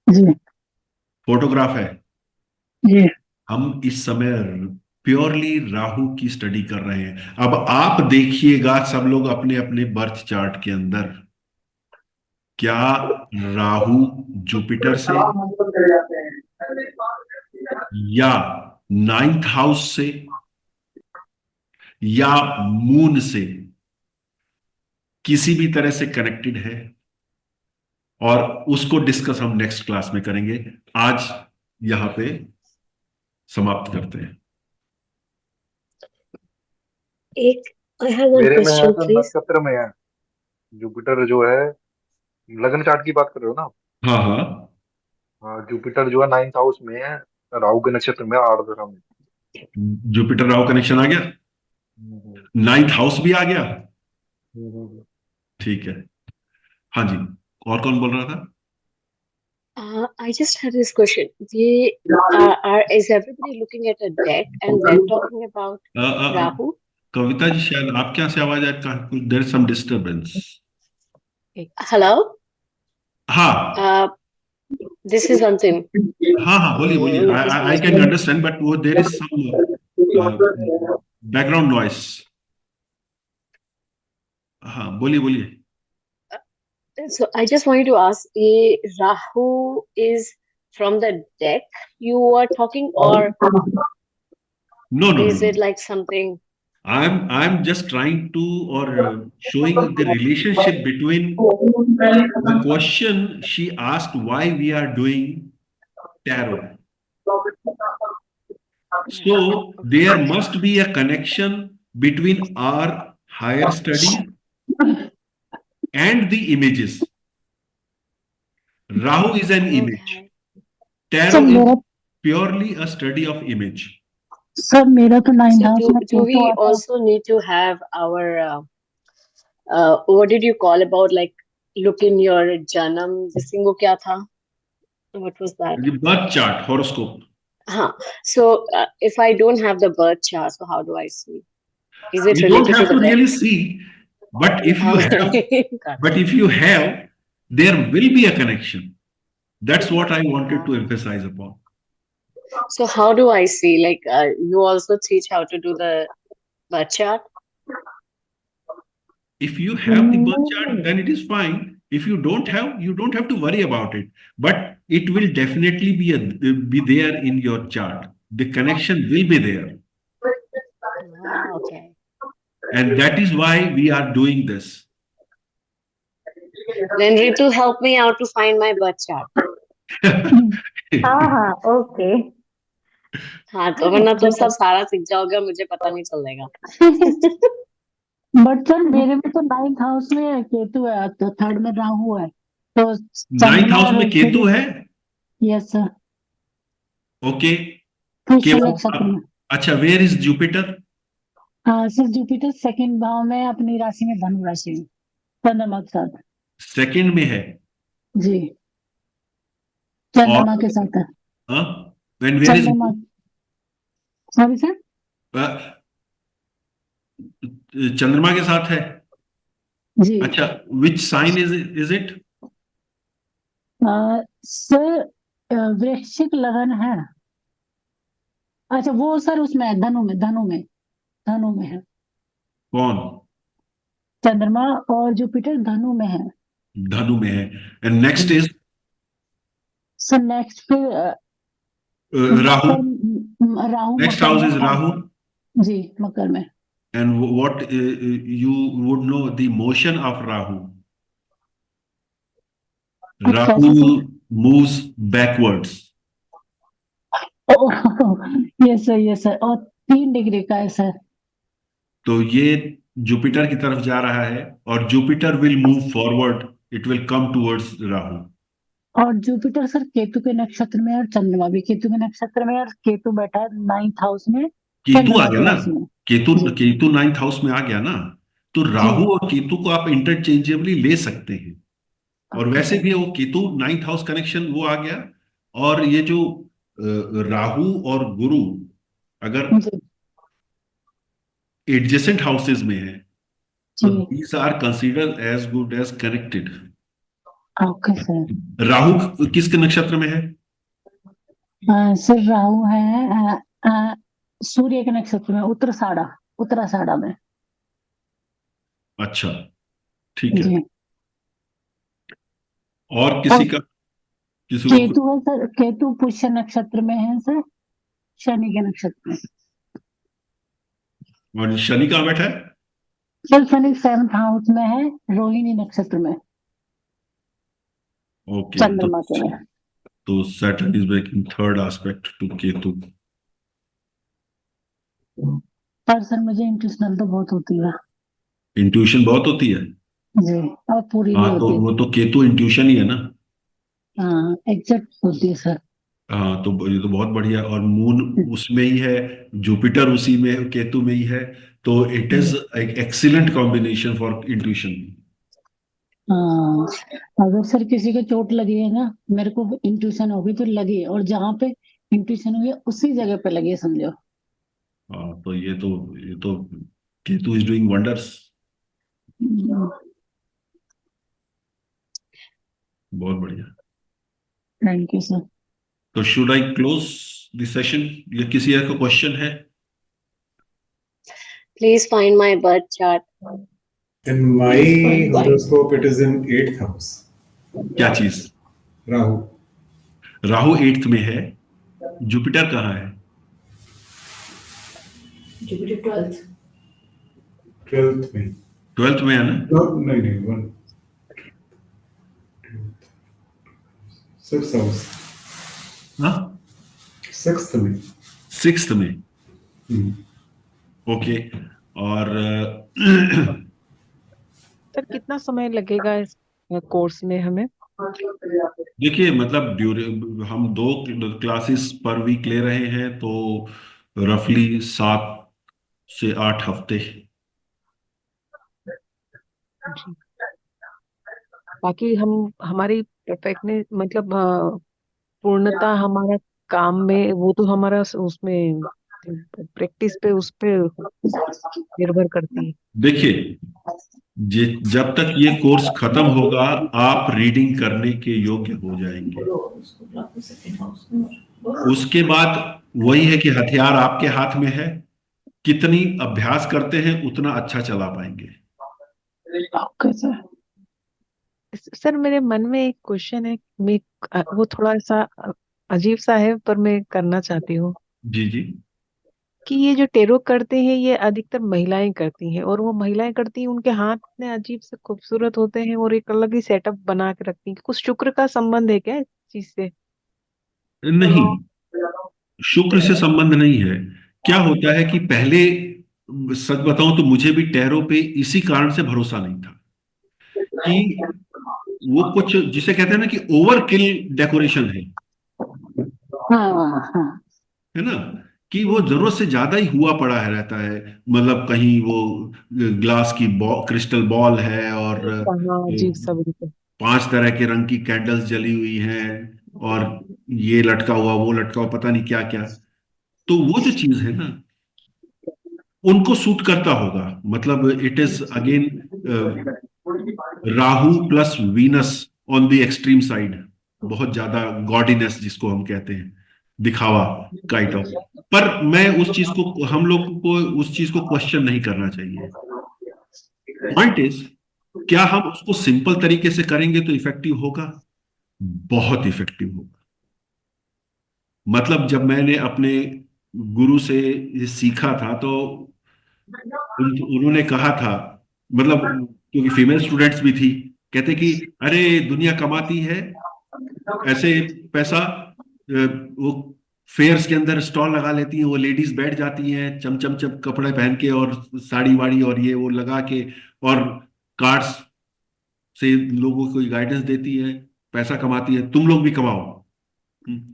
जी। फोटोग्राफ है। जी। हम इस समय प्योरली राहु की स्टडी कर रहे हैं। अब आप देखिएगा सब लोग अपने अपने बर्थ चार्ट के अंदर, क्या राहु जुपिटर से या 9th हाउस से या मून से किसी भी तरह से कनेक्टेड है? और उसको डिस्कस हम नेक्स्ट क्लास में करेंगे। आज यहां पे समाप्त करते हैं। एक I have one मेरे में है question, तो please. नक्षत्र में है। जुपिटर जो है, लग्न चार्ट की बात कर रहे हो ना? हाँ हाँ, हाँ, जुपिटर जो है 9th हाउस में है, राहु के नक्षत्र में, आर्द्रा में। जुपिटर राहु कनेक्शन आ गया, हम्म। 9th हाउस भी आ गया। हम्म। ठीक है। हाँ जी, और कौन बोल रहा था? I just had this question. Is everybody looking at a deck and then talking about Rahu? Kavita ji, शायद आपके यहाँ से आवाज आ कुछ, देयर सम डिस्टरबेंस। एक Hello? हाँ, this is something. हाँ हाँ, बोलिए बोलिए, आई कैन अंडरस्टैंड, बट वो there is some background noise. हाँ बोलिए बोलिए। So I just wanted to ask, Rahu is from the deck you are talking, or No, no, is no. it like something? I'm just trying to, or showing the relationship between the question she asked, why we are doing tarot. So there must be a connection between our higher study and the images. Rahu is an image. Okay. Tarot is purely a study of image. Sir मेरा तो 9th So house में do we Ketu आता है। also need to have our what did you call about, like, look in your janam, this thing wo kya tha? What was that? The birth chart, horoscope. Huh. So if I don't have the birth chart, so how do I see? Is it You don't related have to to the deck? really see, but if you have, Okay. but if you have, there will be a connection. That's what I wanted to emphasize upon. So how do I see? Like, you also teach how to do the birth chart? If you have the birth chart, then it is fine. If you don't have, you don't have to worry about it. But it will definitely be there in your chart. The connection will be there. Ah, okay. And that is why we are doing this. Then Ritu, help me out to find my birth chart. हाँ okay. हाँ, तो वरना तुम सब सारा सीख जाओगे, मुझे पता नहीं चलेगा। बट सर मेरे में तो 9th हाउस में केतु है, तो 3rd में राहु है, तो 9th हाउस में केतु है। Yes sir. ओके। पुष्य नक्षत्र में। अच्छा, वेयर इज जुपिटर? हाँ सर, जुपिटर 2nd भाव में अपनी राशि में, धनु राशि में, चंद्रमा के साथ। 2nd में है जी, चंद्रमा के साथ है। When where is चंद्रमा, सॉरी सर, चंद्रमा के साथ है। जी अच्छा, which sign is it? Sir वृश्चिक लगन है। अच्छा वो सर उसमें है, धनु में है। कौन? चंद्रमा और जुपिटर धनु में है। धनु में है। And next is sir next फिर राहु। राहु नेक्स्ट मकर हाउस में इज राहु। जी, मकर में। And what you would know the motion of Rahu? Rahu moves backwards. Yes sir, और 3 डिग्री का है सर। तो ये जुपिटर की तरफ जा रहा है, और Jupiter will move forward, it will come towards Rahu. और जुपिटर सर केतु के नक्षत्र में, और चंद्रमा भी केतु के नक्षत्र में, और केतु बैठा है 9th हाउस में। केतु आ गया ना, केतु 9th हाउस में आ गया ना, तो राहु और केतु को आप इंटरचेंजेबली ले सकते हैं। और वैसे भी वो केतु 9th हाउस कनेक्शन वो आ गया। और ये जो राहु और गुरु अगर एडजेसेंट हाउसेस में है, तो these are considered as good as connected. Okay sir. Rahu किसके नक्षत्र में है? सर राहु है सूर्य के नक्षत्र में, उत्तराषाढ़ा में। अच्छा, ठीक है। और किसी केतु है सर, केतु पुष्य नक्षत्र में है सर, शनि के नक्षत्र में। और शनि कहाँ बैठा है? सर शनि 7th हाउस में है, रोहिणी नक्षत्र में। ओके, चंद्रमा के में। तो Saturn is making 3rd aspect to Ketu. पर सर मुझे इंट्यूशनल तो बहुत होती है। इंट्यूशन बहुत होती है जी, और पूरी भी तो होती है। वो तो केतु इंट्यूशन ही है ना। हाँ, एग्जैक्ट होती है सर। हाँ, तो ये तो बहुत बढ़िया। और मून उसमें ही है, जुपिटर उसी में, केतु में ही है, तो इट इज एक एक्सीलेंट कॉम्बिनेशन फॉर इंट्यूशन। हाँ, अगर सर किसी को चोट लगी है ना, मेरे को इंट्यूशन होगी तो लगी, और जहाँ पे इंट्यूशन हुई है उसी जगह पे लगी है, समझो। हाँ, तो ये तो केतु इज डूइंग वंडर्स। बहुत बढ़िया। Thank you sir. तो should I close the session या किसी और का क्वेश्चन है? Please find my birth chart. In my horoscope, it is in 8th house. क्या चीज? Rahu. राहु 8th में है, जुपिटर कहाँ है? जुपिटर 12th 12th में. 12th में है ना? No, नहीं, 1. 6th house. हाँ, 6th में. 6th में। हम्म. ओके। और सर कितना समय लगेगा इस कोर्स में हमें? देखिए, मतलब हम 2 क्लासेस पर वीक ले रहे हैं, तो रफली 7 से 8 हफ्ते। जी। बाकी हम हमारी परफेक्टनेस मतलब पूर्णता हमारा काम में, वो तो हमारा उसमें प्रैक्टिस पे, उस पे निर्भर करती है। देखिए, जब तक ये कोर्स खत्म होगा, आप रीडिंग करने के योग्य हो जाएंगे। उसके बाद वही है कि हथियार आपके हाथ में है, कितनी अभ्यास करते हैं उतना अच्छा चला पाएंगे। Okay sir. सर मेरे मन में एक क्वेश्चन है, मैं वो थोड़ा सा अजीब सा है, पर मैं करना चाहती हूँ जी जी। कि ये जो टेरो करते हैं ये अधिकतर महिलाएं करती हैं, और वो महिलाएं करती हैं, उनके हाथ इतने अजीब से खूबसूरत होते हैं और एक अलग ही सेटअप बना के रखती हैं। कुछ शुक्र का संबंध है क्या इस चीज से? नहीं, शुक्र से संबंध नहीं है। क्या होता है कि पहले, सच बताऊं तो मुझे भी टैरो पे इसी कारण से भरोसा नहीं था कि वो कुछ जिसे कहते हैं ना कि ओवरकिल डेकोरेशन हाँ हाँ। है ना, कि वो जरूरत से ज्यादा ही हुआ पड़ा है रहता है। मतलब कहीं वो ग्लास की क्रिस्टल बॉल है, और हाँ, अजीब सा बिल्कुल। 5 तरह के रंग की कैंडल्स जली हुई हैं, और ये लटका हुआ, वो लटका हुआ, पता नहीं क्या क्या। तो वो जो चीज है ना, उनको सूट करता होगा। मतलब it is again Rahu plus Venus on the extreme side, बहुत ज्यादा गॉडीनेस जिसको हम कहते हैं, दिखावा काइंड ऑफ। पर मैं उस चीज को, हम लोग को उस चीज को क्वेश्चन नहीं करना चाहिए। पॉइंट इज, क्या हम उसको सिंपल तरीके से करेंगे तो इफेक्टिव होगा? बहुत इफेक्टिव होगा। मतलब जब मैंने अपने गुरु से ये सीखा था, तो उन्होंने कहा था, मतलब क्योंकि फीमेल स्टूडेंट्स भी थी, कहते कि अरे दुनिया कमाती है ऐसे पैसा, वो फेयर्स के अंदर स्टॉल लगा लेती हैं, वो लेडीज बैठ जाती हैं चम चम कपड़े पहन के, और साड़ी वाड़ी और ये वो लगा के, और कार्ड्स से लोगों को गाइडेंस देती है, पैसा कमाती है, तुम लोग भी कमाओ। हम्म।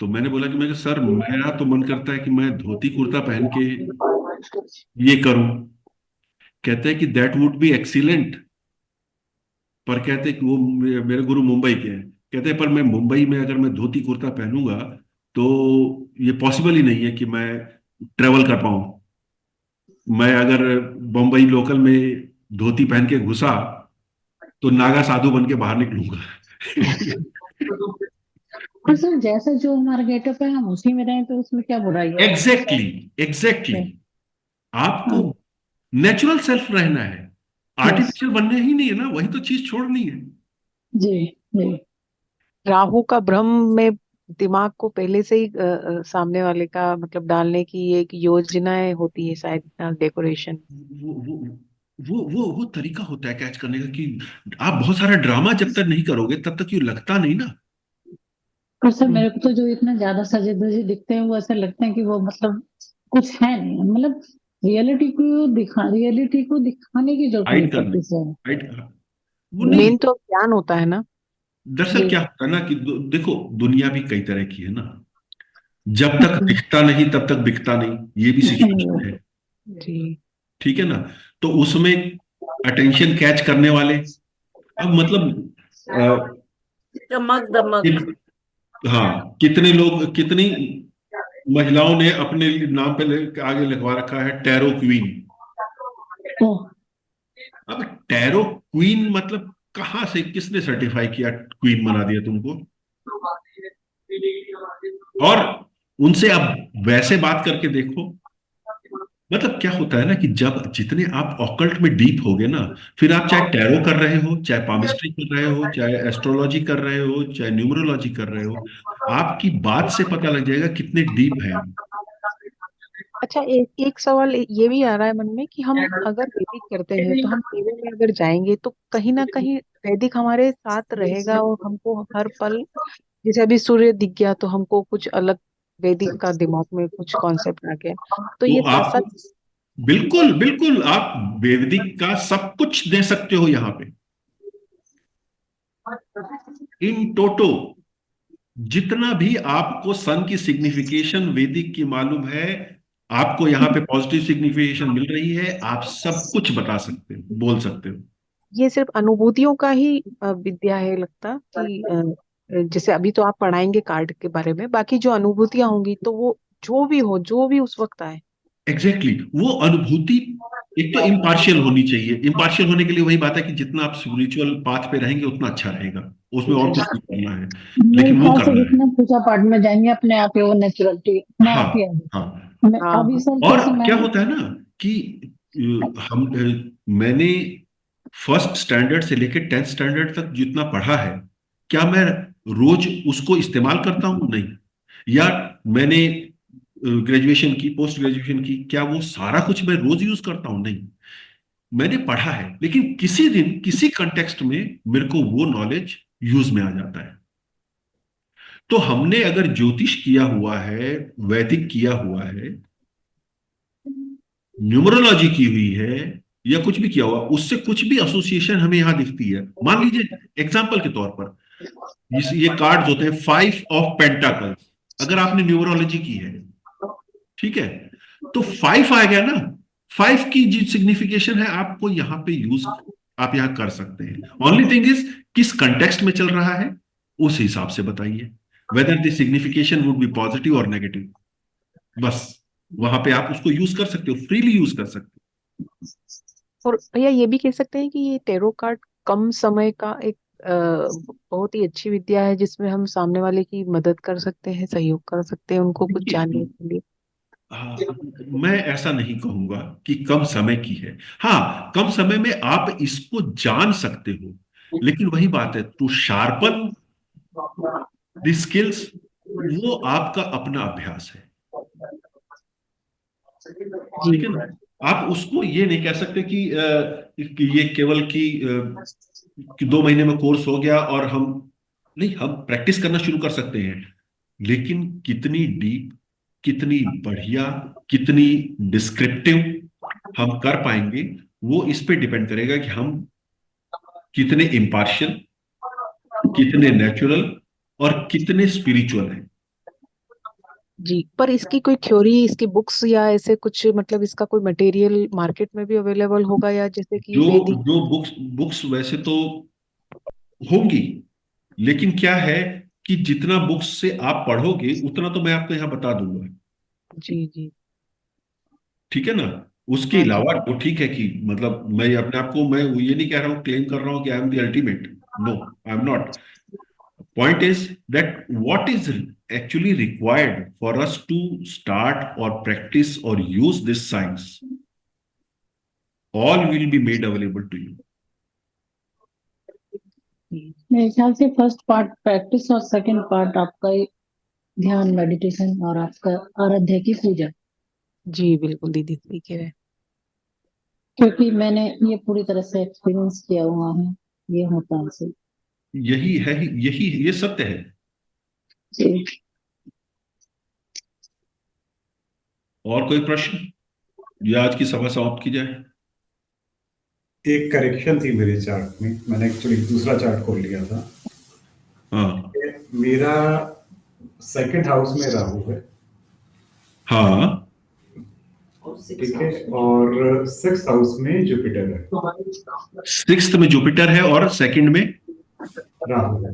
तो मैंने बोला कि मैं सर, मेरा तो मन करता है कि मैं धोती कुर्ता पहन के ये करूं। कहते हैं कि दैट वुड बी एक्सीलेंट, पर कहते हैं कि वो मेरे गुरु मुंबई के हैं, कहते हैं पर मैं मुंबई में अगर मैं धोती कुर्ता पहनूंगा तो ये पॉसिबल ही नहीं है कि मैं ट्रेवल कर पाऊं। मैं अगर बम्बई लोकल में धोती पहन के घुसा तो नागा साधु बन के बाहर निकलूंगा। और सर जैसा जो हमारा गेटअप है हम उसी में रहें तो उसमें क्या बुराई है? Exactly exactly. आपको नेचुरल सेल्फ रहना है, आर्टिफिशियल बनना ही नहीं है ना, वही तो चीज छोड़नी है। जी जी। राहु का भ्रम में दिमाग को पहले से ही सामने वाले का मतलब डालने की एक योजनाएं होती है शायद, डेकोरेशन। वो वो वो तरीका होता है कैच करने का, कि आप बहुत सारा ड्रामा जब तक नहीं करोगे तब तक ये लगता नहीं ना। और सर मेरे को तो जो इतना ज्यादा सजे धजे दिखते हैं वो ऐसा लगता है कि वो मतलब कुछ है नहीं, मतलब रियलिटी को दिखाने की जरूरत नहीं हाइड करना, पड़ती सर। हाइड, वो नहीं है। मेन तो ज्ञान होता है ना। दरअसल जी क्या होता है ना कि देखो, दुनिया भी कई तरह की है ना, जब तक दिखता नहीं तब तक बिकता नहीं, ये भी सिचुएशन है। जी। ठीक है ना? तो उसमें अटेंशन कैच करने वाले, अब मतलब चमक दमक। हाँ, कितने लोग, कितनी महिलाओं ने अपने नाम पे आगे लिखवा रखा है टैरो क्वीन। तो अब टैरो क्वीन मतलब कहाँ से, किसने सर्टिफाई किया, क्वीन बना दिया तुमको? और उनसे आप वैसे बात करके देखो, मतलब क्या होता है ना कि जब जितने आप ऑकल्ट में डीप होगे ना, फिर आप चाहे टैरो कर रहे हो, चाहे पामिस्ट्री कर रहे हो, चाहे एस्ट्रोलॉजी कर रहे हो, चाहे न्यूमरोलॉजी कर रहे हो, आपकी बात से पता लग जाएगा कितने डीप है आप। अच्छा, एक एक सवाल ये भी आ रहा है मन में कि हम अगर वैदिक करते हैं तो हम टेरो में अगर जाएंगे तो कहीं ना कहीं वैदिक हमारे साथ रहेगा और हमको हर पल, जैसे अभी सूर्य दिख गया तो हमको कुछ अलग वैदिक का दिमाग में कुछ कॉन्सेप्ट आ गया, तो तो ये साथ आप साथ। बिल्कुल बिल्कुल आप वैदिक का सब कुछ दे सकते हो यहाँ पे, इन टोटो। जितना भी आपको सन की सिग्निफिकेशन वैदिक की मालूम है, आपको यहाँ पे पॉजिटिव सिग्निफिकेशन मिल रही है, आप सब कुछ बता सकते हो, बोल सकते हो। ये सिर्फ अनुभूतियों का ही विद्या है लगता कि जैसे अभी तो आप पढ़ाएंगे कार्ड के बारे में, बाकी जो अनुभूतियां होंगी तो वो जो भी हो, जो भी उस वक्त आए। एग्जैक्टली वो अनुभूति एक तो इम्पार्शियल होनी चाहिए। इम्पार्शियल होने के लिए वही बात है कि जितना आप स्पिरिचुअल पाथ पे रहेंगे उतना अच्छा रहेगा, उसमें और जी कुछ नहीं करना है, मेरे लेकिन वो ख्याल से करना है। जितना पूजा पाठ में जाएंगे अपने आप ही वो नेचुरलिटी अपने हाँ आप ही आएगी। हाँ। मैं हाँ अभी हाँ। सर और जैसे क्या मैंने होता है ना कि मैंने फर्स्ट स्टैंडर्ड से लेकर 10th स्टैंडर्ड तक जितना पढ़ा है, क्या मैं रोज उसको इस्तेमाल करता हूं? नहीं। या मैंने ग्रेजुएशन की, पोस्ट ग्रेजुएशन की, क्या वो सारा कुछ मैं रोज यूज करता हूं? नहीं। मैंने पढ़ा है, लेकिन किसी दिन किसी कंटेक्स्ट में मेरे को वो नॉलेज यूज में आ जाता है। तो हमने अगर ज्योतिष किया हुआ है, वैदिक किया हुआ है, न्यूमरोलॉजी की हुई है, या कुछ भी किया हुआ, उससे कुछ भी एसोसिएशन हमें यहां दिखती है। मान लीजिए एग्जांपल के तौर पर, ये कार्ड्स होते हैं 5 ऑफ पेंटाकल्स, अगर आपने न्यूमरोलॉजी की है, ठीक है, तो 5 आ गया ना। 5 की जो सिग्निफिकेशन है आपको यहाँ पे यूज, आप यहाँ कर सकते हैं। ओनली थिंग इज किस कंटेक्स्ट में चल रहा है, उस हिसाब से बताइए whether the signification would be positive और नेगेटिव। बस वहां पे आप उसको यूज कर सकते हो, फ्रीली यूज कर सकते और भैया ये भी कह सकते हैं कि ये टैरो कार्ड कम समय का एक बहुत ही अच्छी विद्या है जिसमें हम सामने वाले की मदद कर सकते हैं, सहयोग कर सकते हैं उनको हो। कुछ जानने के लिए। मैं ऐसा नहीं कहूंगा कि कम समय की है। हाँ, कम समय में आप इसको जान सकते हो, लेकिन वही बात है, टू शार्पन द स्किल्स, वो आपका अपना अभ्यास है। ठीक है जी। ना? आप उसको ये नहीं कह सकते कि ये केवल कि 2 महीने में कोर्स हो गया और हम नहीं, हम प्रैक्टिस करना शुरू कर सकते हैं, लेकिन कितनी डीप, कितनी बढ़िया, कितनी डिस्क्रिप्टिव हम कर पाएंगे, वो इस पे डिपेंड करेगा कि हम कितने इम्पार्शियल, कितने नेचुरल और कितने स्पिरिचुअल हैं। जी, पर इसकी कोई थ्योरी, इसकी बुक्स या ऐसे कुछ, मतलब इसका कोई मटेरियल मार्केट में भी अवेलेबल होगा, या जैसे कि जो वैदिक। जो बुक्स बुक्स वैसे तो होंगी, लेकिन क्या है कि जितना बुक्स से आप पढ़ोगे उतना तो मैं आपको यहाँ बता दूंगा। जी जी। ठीक है ना? उसके हाँ जी। अलावा वो ठीक है कि मतलब मैं अपने आप को, मैं ये नहीं कह रहा हूँ, क्लेम कर रहा हूँ कि I am the ultimate. No, I am not. Point is that what is actually required for us to start or practice or use this science, all will be made available to you. मेरे ख्याल से first part practice और second part आपका ये ध्यान meditation और आपका आराध्या की पूजा। जी बिल्कुल दीदी, ठीक है। क्योंकि मैंने ये पूरी तरह से एक्सपीरियंस किया हुआ है, ये होता है सही। यही है, यही ये सत्य है। जी। और कोई प्रश्न, या आज की सभा समाप्त की जाए? एक करेक्शन थी मेरे चार्ट में, मैंने एक्चुअली दूसरा चार्ट खोल लिया था। हाँ मेरा सेकंड हाउस में राहु है, हाँ। ठीक है, और सिक्स हाउस में जुपिटर है। 6th में जुपिटर है और सेकंड में राहु है।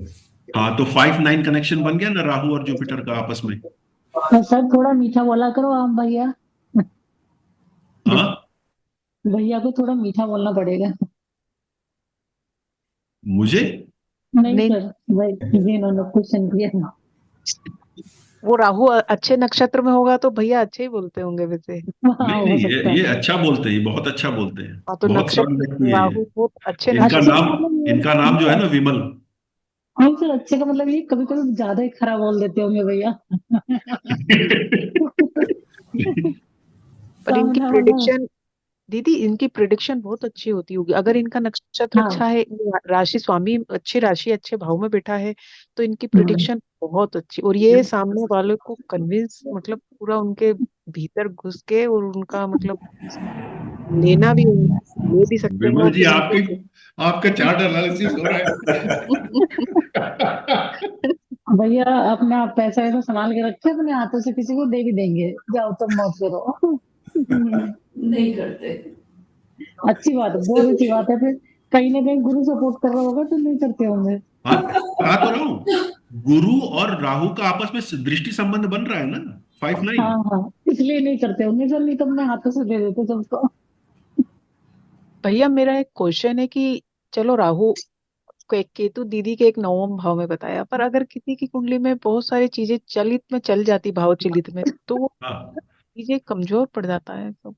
हाँ, तो 5-9 कनेक्शन बन गया ना राहु और जुपिटर का आपस में। तो सर थोड़ा मीठा बोला करो आप भैया, हाँ, भैया को थोड़ा मीठा बोलना पड़ेगा। मुझे नहीं नहीं, सर, भाई जिन्होंने क्वेश्चन किया ना। वो राहु अच्छे नक्षत्र में होगा तो भैया अच्छे ही बोलते होंगे वैसे। हाँ नहीं हो नहीं, सकता है। ये अच्छा बोलते हैं, बहुत अच्छा बोलते हैं, हाँ तो बहुत सरल नक्षत्र व्यक्ति है ये। राहु बहुत अच्छे इनका अच्छे नक्षत्र। का नाम मतलब ये इनका नाम जो है ना, विमल। हाँ सर, अच्छे का मतलब ये कभी कभी ज्यादा ही खराब बोल देते होंगे भैया। पर इनकी सामने वाला। प्रिडिक्शन, दीदी इनकी प्रिडिक्शन बहुत अच्छी होती होगी अगर इनका नक्षत्र हाँ। अच्छा है, राशि स्वामी अच्छी राशि अच्छे भाव में बैठा है तो इनकी हम्म। प्रिडिक्शन बहुत अच्छी, और ये सामने वाले को कन्विंस मतलब पूरा उनके भीतर घुस के और उनका मतलब लेना भी, ले भी सकते हैं विमल और जी, फिर आपकी उनको आपका चार्ट एनालिसिस हो रहा है। भैया अपना आप पैसा वैसा संभाल के रखे, अपने हाथों से किसी को दे भी देंगे, जाओ तुम मौत करो। नहीं करते। अच्छी बात है, बहुत अच्छी बात है। फिर कहीं ना कहीं गुरु सपोर्ट कर रहा होगा तो नहीं करते होंगे। हाँ, कहा तो रहा हूँ, गुरु और राहु का आपस में दृष्टि संबंध बन रहा है ना, 5-9। हाँ हाँ, इसलिए नहीं करते होंगे सर, नहीं तो अपने हाथों से दे देते सबको। भैया मेरा एक क्वेश्चन है कि चलो राहु केतु दीदी के एक नवम भाव में बताया, पर अगर किसी की कुंडली में बहुत सारी चीजें चलित में चल जाती, भाव चलित में, तो वो हाँ, चीजें कमजोर पड़ जाता है तो।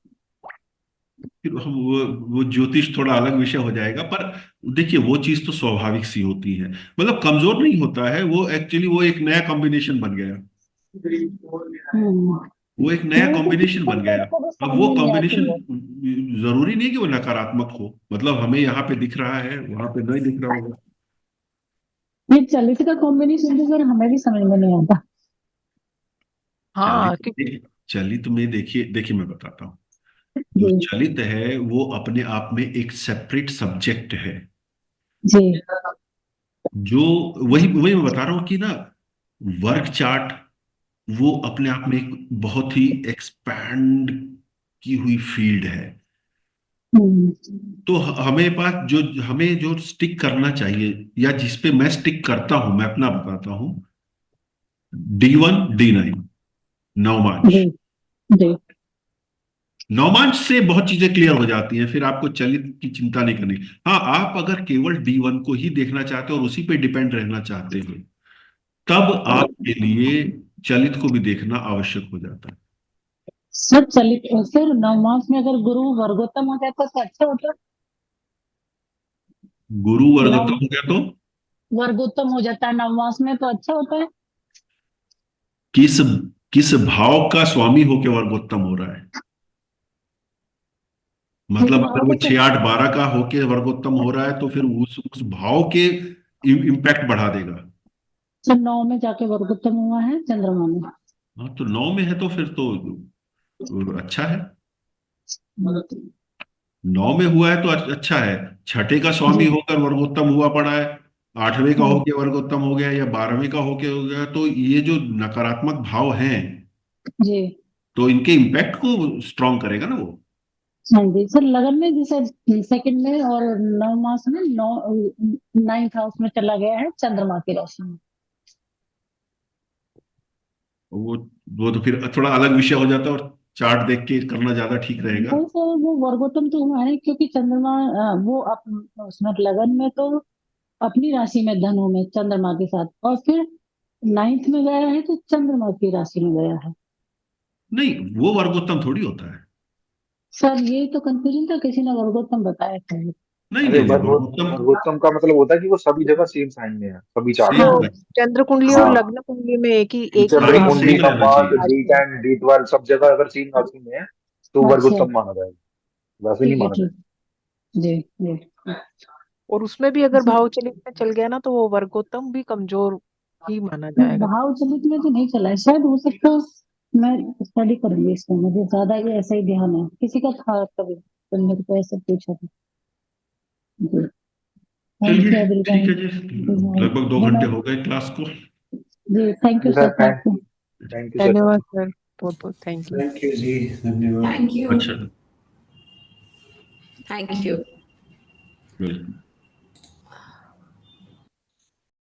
फिर वो ज्योतिष थोड़ा अलग विषय हो जाएगा, पर देखिए वो चीज तो स्वाभाविक सी होती है, मतलब कमजोर नहीं होता है वो, एक्चुअली वो एक नया कॉम्बिनेशन बन गया। हम्म। वो एक नया नहीं तो कॉम्बिनेशन किसी बन गया। को तो अब वो सामने नहीं आती कॉम्बिनेशन है। जरूरी नहीं कि वो नकारात्मक हो, मतलब हमें यहाँ पे दिख रहा है वहां पे नहीं दिख रहा होगा। ये चलित का कॉम्बिनेशन तो सर हमें भी समझ में नहीं आता। हाँ चलित चलित में देखिए देखिए मैं बताता हूँ। जो जी चलित है वो अपने आप में एक सेपरेट सब्जेक्ट है। जी। जो वही वही मैं बता रहा हूँ कि ना, वर्क चार्ट वो अपने आप में एक बहुत ही एक्सपैंड की हुई फील्ड है। हम्म। तो हमें जो स्टिक करना चाहिए, या जिस पे मैं स्टिक करता हूं, मैं अपना बताता हूं। D1 D9 नवमांश। जी जी। नवमांश से बहुत चीजें क्लियर हो जाती हैं, फिर आपको चलित की चिंता नहीं करनी। हाँ, आप अगर केवल D1 को ही देखना चाहते हो और उसी पे डिपेंड रहना चाहते हो, तब आपके लिए चलित को भी देखना आवश्यक हो जाता है। सर चलित सर नवमास में अगर गुरु वर्गोत्तम हो जाता तो अच्छा होता। गुरु नव वर्गोत्तम हो गया तो वर्गोत्तम हो जाता है नवमास में तो अच्छा होता है। किस किस भाव का स्वामी होकर वर्गोत्तम हो रहा है? किस मतलब भाव अगर वो का 6-8-12 का होके वर्गोत्तम हो रहा है तो फिर उस भाव के इम्पैक्ट बढ़ा देगा। सर नौ में जाके वर्गोत्तम हुआ है चंद्रमा में। हाँ, तो 9 में है तो फिर तो अच्छा है। 9 में हुआ है तो अच्छा है। छठे का स्वामी जी होकर वर्गोत्तम हुआ पड़ा है, 8वें का हाँ होके वर्गोत्तम हो गया, या 12वें का होके हो गया, तो ये जो नकारात्मक भाव हैं, जी। तो इनके इम्पैक्ट को स्ट्रांग करेगा ना वो। हाँ जी सर, लगन में जैसे सेकंड में और नौ मास में नौ नाइन्थ हाउस में चला गया है चंद्रमा की राशि में। वो वो तो फिर थोड़ा अलग विषय हो जाता है, और चार्ट देख के करना ज्यादा ठीक रहेगा। नहीं सर वो वर्गोत्तम तो हुआ है क्योंकि चंद्रमा वो उसमें लगन में तो अपनी राशि में धनु में चंद्रमा के साथ, और फिर नाइन्थ में गया है तो चंद्रमा की राशि में गया है। नहीं, वो वर्गोत्तम थोड़ी होता है। सर ये तो कंफ्यूजन था, किसी ने वर्गोत्तम बताया था। नहीं अरे नहीं नहीं, वर्गोत्तम वर्गोत्तम का मतलब होता है कि वो सभी जगह सेम साइन में है, सभी चार्ट सेम। हाँ में। चंद्र कुंडली और हाँ, लग्न कुंडली में एक ही चंद्र साइन भाव कुंडली सेम में रहना संपात चाहिए। D10 D12 सब जगह अगर सेम राशि में है तो अच्छा वर्गोत्तम माना जाएगा, वैसे नहीं ठीक है माना ठीक। जाएगा। जी जी। और उसमें भी अगर सर भाव चलित में चल गया ना तो वो वर्गोत्तम भी कमजोर ही माना जाएगा। भाव चलित में तो नहीं चला है, शायद हो सकता है। मैं स्टडी करूंगी इसको, मुझे ज्यादा ये ऐसा ही ध्यान है, किसी का था कभी तो मेरे को ऐसे पूछा था। जी थैंक चलिए यू अब्दुल ठीक है कादिर। जी, लगभग 2 घंटे हो गए क्लास को। जी thank you sir sir, thank you. Thank you sir. धन्यवाद सर, बहुत बहुत थैंक यू। थैंक यू जी, धन्यवाद। Thank you. अच्छा, थैंक यू। वेलकम।